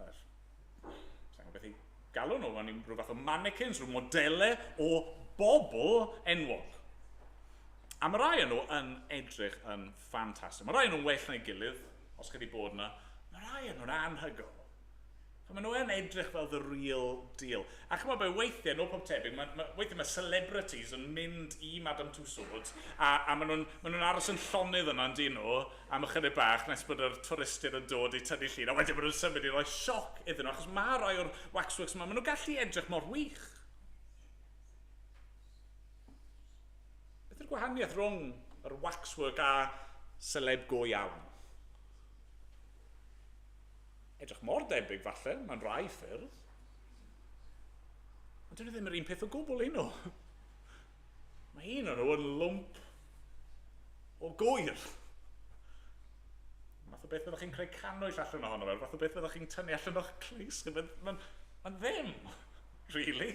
sa'n gwybod beth i galw nhw, maen nhw'n rhyw fath o mannequins, rhyw modelau o bobl enwog. A mae rai nhw yn edrych yn ffantastig. Mae rai nhw'n well na'i gilydd, os chi wedi bod yna. Mae rai nhw'n anhygol. Mae nhw yn edrych fel the real deal. A chymod be, weithiau, no pob tebyg, weithiau mae celebrities yn mynd i Madame Tussauds a maen nhw'n aros yn llonydd yna yn dyn nhw am ychydig bach nes bod yr twristiaid yn dod i tynnu llun a wedyn maen nhw'n symud i roi sioc iddyn nhw achos mae rai o'r waxworks yma, maen nhw'n gallu edrych mor wych. yw'r gwahaniaeth rhwng yr waxwork a celeb go iawn? Edrych mor debyg falle, mae'n rai ffyrdd. Ond dyn nhw ddim yr un peth o gwbl un nhw. Mae un o'n nhw yn lwmp o gwyr. Fath o beth fyddwch chi'n creu cannwyll allan ohono fe, fath o beth fyddwch chi'n tynnu allan o'ch clus. Mae'n ddim, really.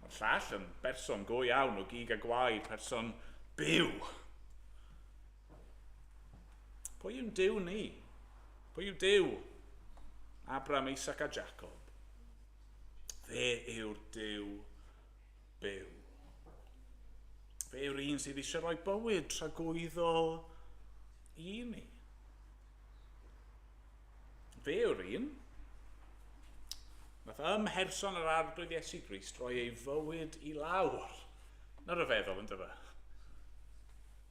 Mae'r llall yn berson go iawn o gig a gwaed, person byw. Pwy yw'n Duw ni? Pwy yw Duw? Abraham, Isaac a Jacob. Fe yw'r Duw byw. Fe yw'r un sydd eisiau rhoi bywyd tragwyddol i ni. Fe yw'r un. Nath ymherson yr arglwydd Iesu Grist roi ei fywyd i lawr. Na ryfeddol yn dyfa.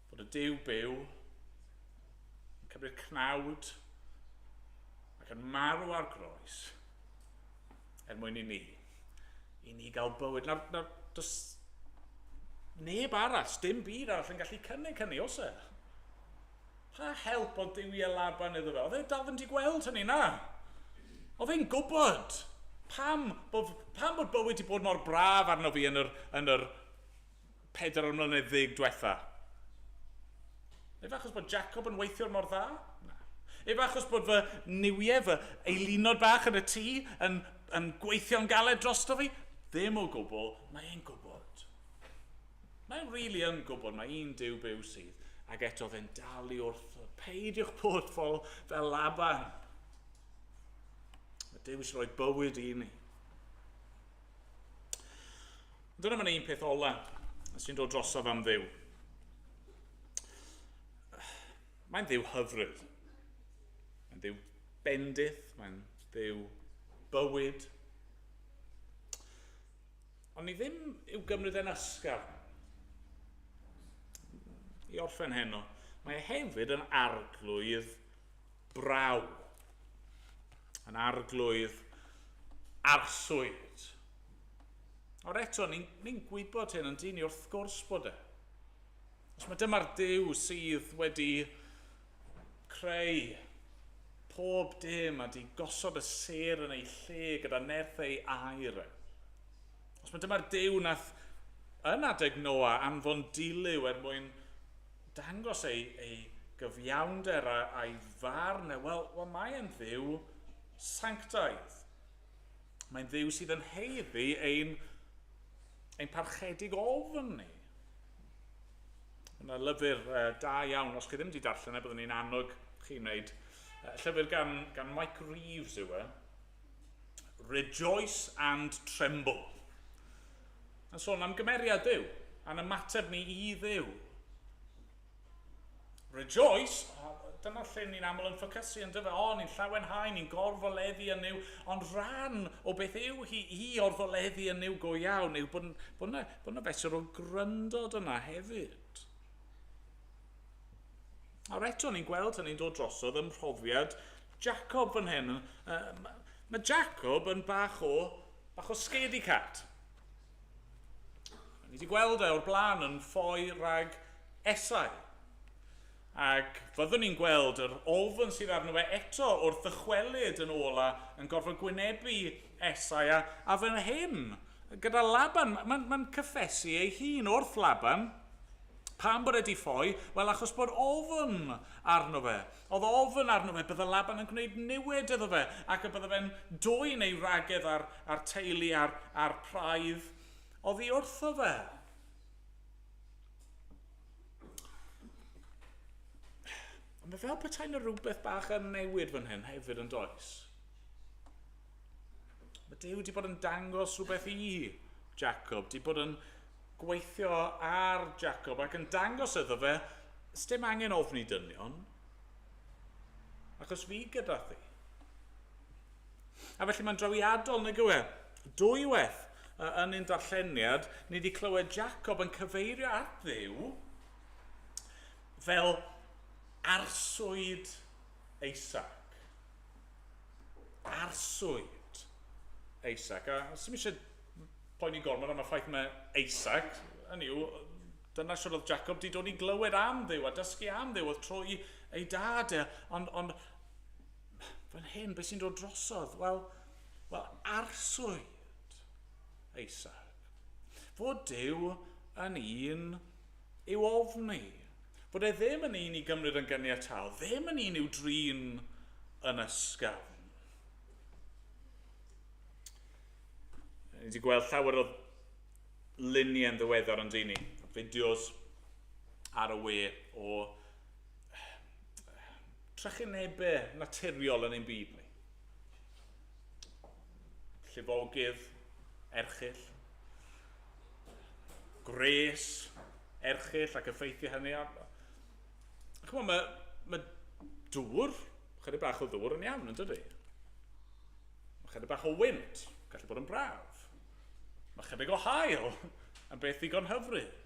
Bod y Duw byw yn cymryd cnawd ac yn marw ar groes mwyn i ni gael bywyd. Nawr, does neb arall, dim byd arall yn gallu cynnig hynny, os e? Pa help o Duw i Laban iddo fe? Oedd e dal ddim wedi gweld hynny, na? Oedd e'n gwybod pam bod bywyd wedi bod mor braf arno fi yn yr 4 mlynedd diwetha. Efa achos bod Jacob yn weithio mor dda? Na. Efa achos bod fy niwiau, fy eilinod bach yn y tŷ yn gweithio'n galed drosto fi? Ddim o gwbl, mae'n gwybod. Mae'n rili yn gwybod, mae un Duw byw sydd. Ac eto fe'n dal i wrth, peidiwch bod fel Laban. Mae Duw eisiau rhoi bywyd i ni. Dyna mae'n un peth ola sy'n dod drosof am Dduw. Mae'n Dduw hyfryd. Mae'n Dduw bendith, mae'n Dduw bywyd. Ond ni ddim i'w gymryd yn ysgafn. I orffen heno, mae hefyd yn arglwydd braw. Yn arglwydd arswyd. O'r eto, ni'n gwybod hyn yn dyn i wrth gwrs bod e. Os mae dyma'r Duw sydd wedi creu pob dim a di gosod y ser yn ei lle gyda nerth ei air. Os mae dyma'r Duw nath yn adeg Noa anfon dilyw mwyn dangos ei gyfiawnder a'i farn, wel mae'n Dduw sanctaidd. Mae'n Dduw sydd yn heiddi ein parchedig ofn ni. Yna lyfr da iawn, os chi ddim wedi darllen byddwn ni'n annog chi'n wneud. Llyfr gan Mike Reeves yw e. Rejoice and Tremble. Yn sôn am gymeriad Dduw, a'n ymateb ni i Dduw. Rejoice, dyna lle ni'n aml yn ffocysu yn dyfa, ni'n llawenhau, ni'n gorfoleddu yn yw, ond rhan o beth yw hi i orfoleddu yn yw go iawn, yw bod yna fesur o gryndod yna hefyd. A'r eto ni'n gweld hynny'n dod drosodd ym mhrofiad Jacob fan hyn. Mae Jacob yn bach o scaredy-cat. Ni wedi gweld o'r blaen yn ffoi rhag Esau. Ac fyddwn ni'n gweld yr ofn sydd arno fe eto wrth ddychwelyd yn ola yn gorfod gwynebu Esau. A fan hyn, gyda Laban, mae'n cyffesu ei hun wrth Laban. Pam bod e di ffoi? Wel, achos bod ofn arno fe. Oedd ofn arno fe, bydde Laban yn gwneud niwed iddo fe, ac y bydde fe'n dwyn ei ragedd ar teulu a'r praidd oedd hi wrtho fe. Ond mae fel petai na rhywbeth bach yn newid fan hyn hefyd yn does. Mae Duw wedi bod yn dangos rhywbeth i Jacob, wedi bod yn gweithio ar Jacob ac yn dangos iddo fe, dim angen ofni dynion, achos fi gyda thi. A felly mae'n drawiadol nag yw e. Dwywaith yn ein darlleniad, ni wedi clywed Jacob yn cyfeirio at Dduw fel arswyd Isaac. Arswyd Isaac. A os ydym eisiau poeni gormod am y ffaith mae Isaac, hynny yw, dyna sy'n oedd Jacob di dod i glywed am Dduw a dysgu am Dduw, oedd trwy ei dad ond fan hyn, beth sy'n dod drosodd? Wel, arswyd Isaac. Fod Duw yn un i'w ofni. Fod e ddim yn un i gymryd yn gyniataol, ddim yn un i'w drin yn ysgafn. Ni wedi gweld llawer o luniau'n ddiweddar yn dyn ni, fideos ar y we o trychinebau naturiol yn ein byd ni. Llifogydd, erchyll, gres, erchyll ac effeithio hynny. Mae dŵr, chydig bach o ddŵr yn iawn, yn dydy? Mae chydig bach o wynt, gallu bod yn braf. Mae chydig o haul yn beth ddigon hyfryd.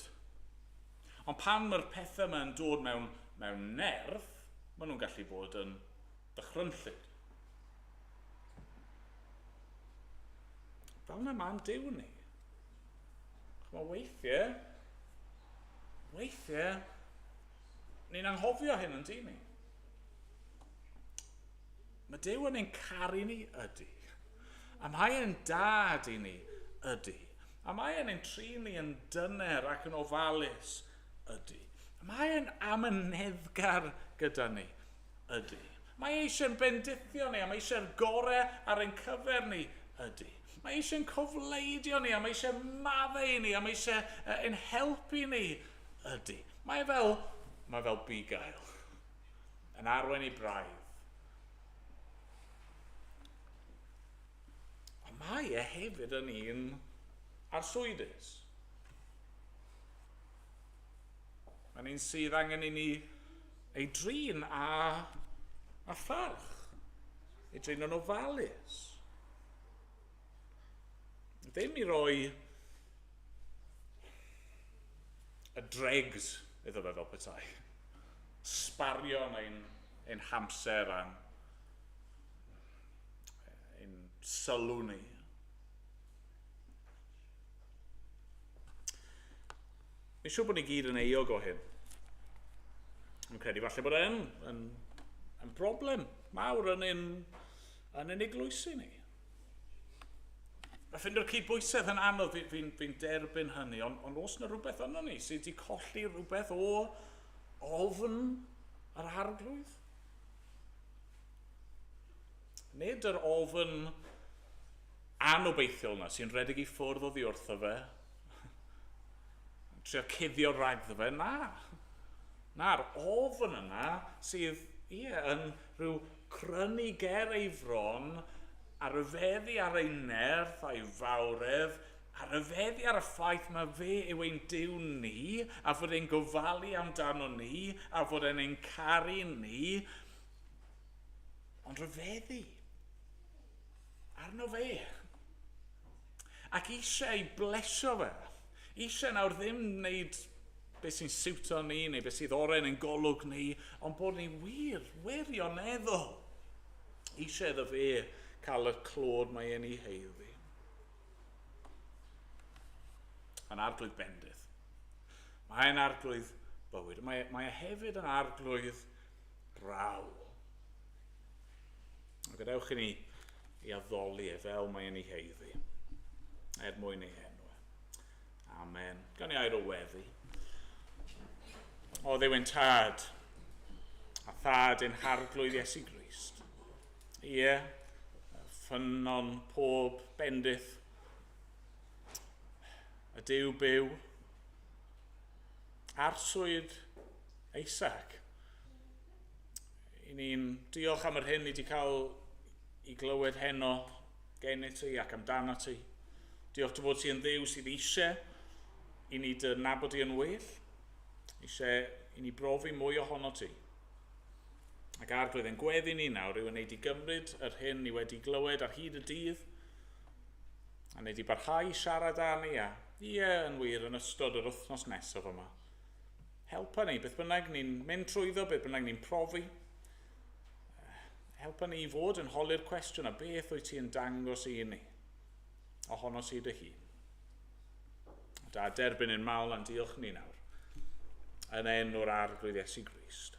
Ond pan mae'r pethau yma'n dod mewn nerth, maen nhw'n gallu bod yn dychrynllyd. Fel na ma'n Duw ni. Mae weithiau, ni'n anghofio hyn yn dyn ni. Mae Duw yn ein caru ni ydy. A mae e'n dad i ni ydy. A mae e'n ein trin ni yn dyner ac yn ofalus ydy. Mae e'n amyneddgar gyda ni ydy. Mae eisiau'n bendithio ni a mae eisiau'r gorau ar ein cyfer ni ydy. Mae eisiau'n cofleidio ni a mae eisiau maddau ni a mae eisiau ein helpu ni ydy. Mae fel bugail yn arwain i braidd. Ond mae e hefyd yn un arswydus. Mae'n un sydd angen i ni ei drin a pharch. Ei drin yn ofalus. Ddim i roi y dregs iddo fe fel petai. Sbario yn ein hamser a'n sylw ni. Ni'n siŵr bod ni gyd yn eog o hyn. Yn credu falle bod yn broblem mawr yn ein eglwysu ni. A ffindio'r cydbwysedd yn anodd fi'n derbyn hynny, ond os yna rhywbeth yno ni sydd wedi colli rhywbeth o ofn yr arglwydd? Nid yr ofn anobeithiol yna sy'n rhedeg i ffwrdd oddi wrtho fe, trio cuddio ragddo fe, na'r ofn yna sydd yn rhyw crynu ger ei fron, a ryfeddu ar ei nerth a'i fawredd, a ryfeddu ar y ffaith mae fe yw ein Duw ni, a fod e'n gofalu amdano ni, a fod e'n ein caru ni, ond ryfeddu arno fe. Ac eisiau ei blesio fe. Eisiau nawr ddim wneud beth sy'n siwto ni, neu beth sydd oren yn golwg ni, ond bod ni wirioneddol. Eisiau iddo fe cael y clod mae e'n ei heiddi. Yn arglwydd bendith. Mae'n arglwydd bywyd. Mae e hefyd yn arglwydd braw. A gadewch i ni i addoli e fel mae e'n ei heiddi. Mwyn ei enw. Amen. Gan i air o weddi. O Dduw ein tad, a thad ein harglwydd Iesu Grist. Ie, ffynon pob bendith, y Duw byw, arswyd Isaac. I ni'n diolch am yr hyn ni wedi cael i glywed heno gen i ti ac amdano ti. Diolch dy fod ti yn Dduw sydd eisiau i ni dy nabod i yn well, eisiau i ni brofi mwy ohono ti. Ac arglwydd yn gweddi ni nawr yw yn neud i gymryd yr hyn ni wedi glywed ar hyd y dydd, a neud i barhau i siarad â ni a yn wir yn ystod yr wythnos nesaf yma. Helpa ni, beth bynnag ni'n mynd trwyddo, beth bynnag ni'n profi. Helpa ni i fod yn holi'r cwestiwn a beth wyt ti yn dangos i ni ohono ti dy hun. a derbyn yn mawl a'n diolch ni nawr. Yn enw'r arglwydd Iesu Grist.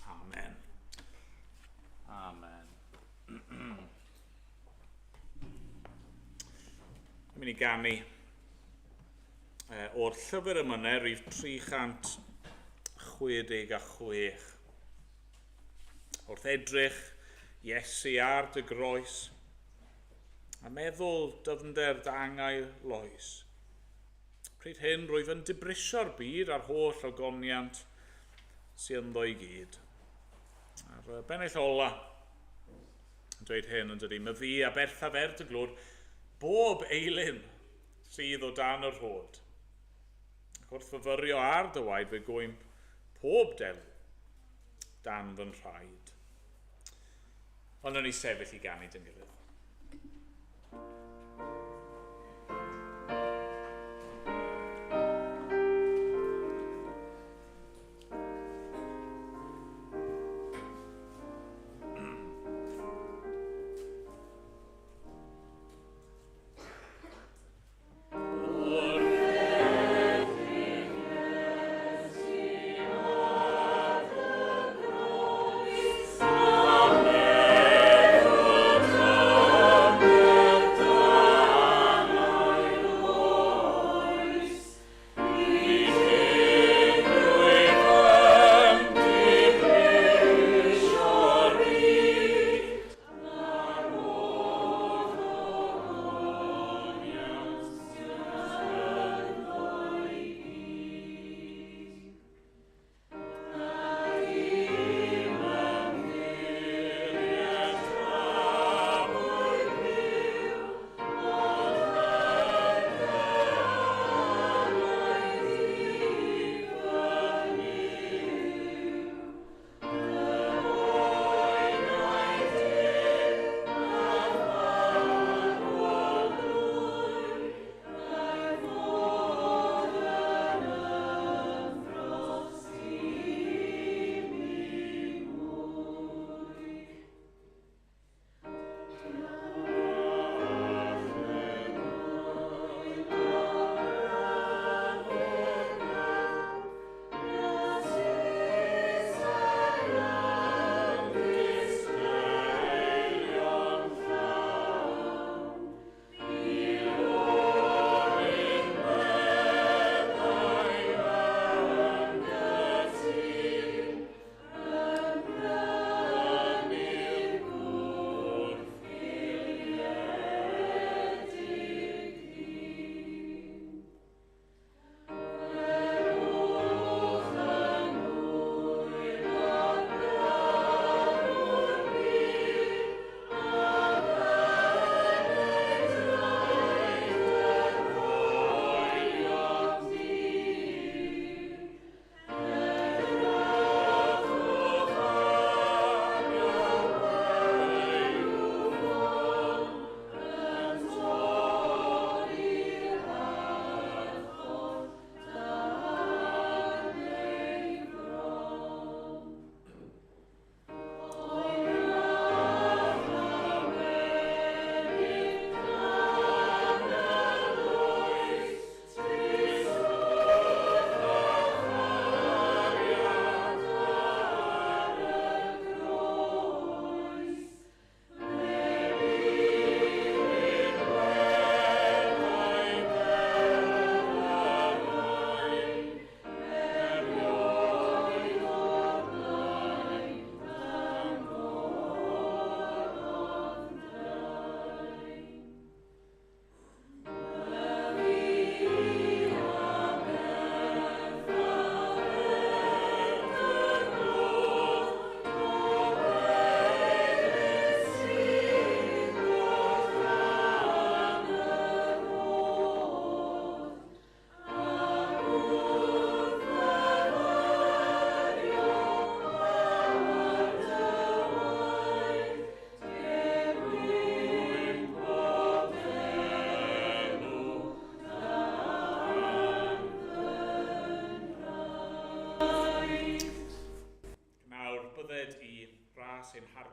Amen. Amen. Yn mynd I ganu o'r llyfr y myne, rhif 366. Wrth edrych Iesu ar dy groes, a meddwl dyfnder dangau loes. Pryd hyn rwyf yn dibrisio'r byd a'r holl ogoniant sy'n ynddo I gyd. A'r bennill ola yn dweud hyn yn dydy, myddi a berthaf dy glwr bob eilyn sydd o dan yr hod. Ac wrth fyfyrio ar dy waed fe gwymp pob delw dan fy nhraed. Ond yn ei sefyll I ganu dyn gilydd.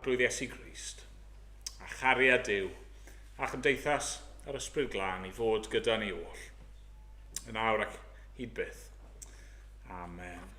arglwydd Iesu Grist, a chariad Duw, a chymdeithas yr Ysbryd Glân I fod gyda ni oll. yn awr ac hyd byth. Amen.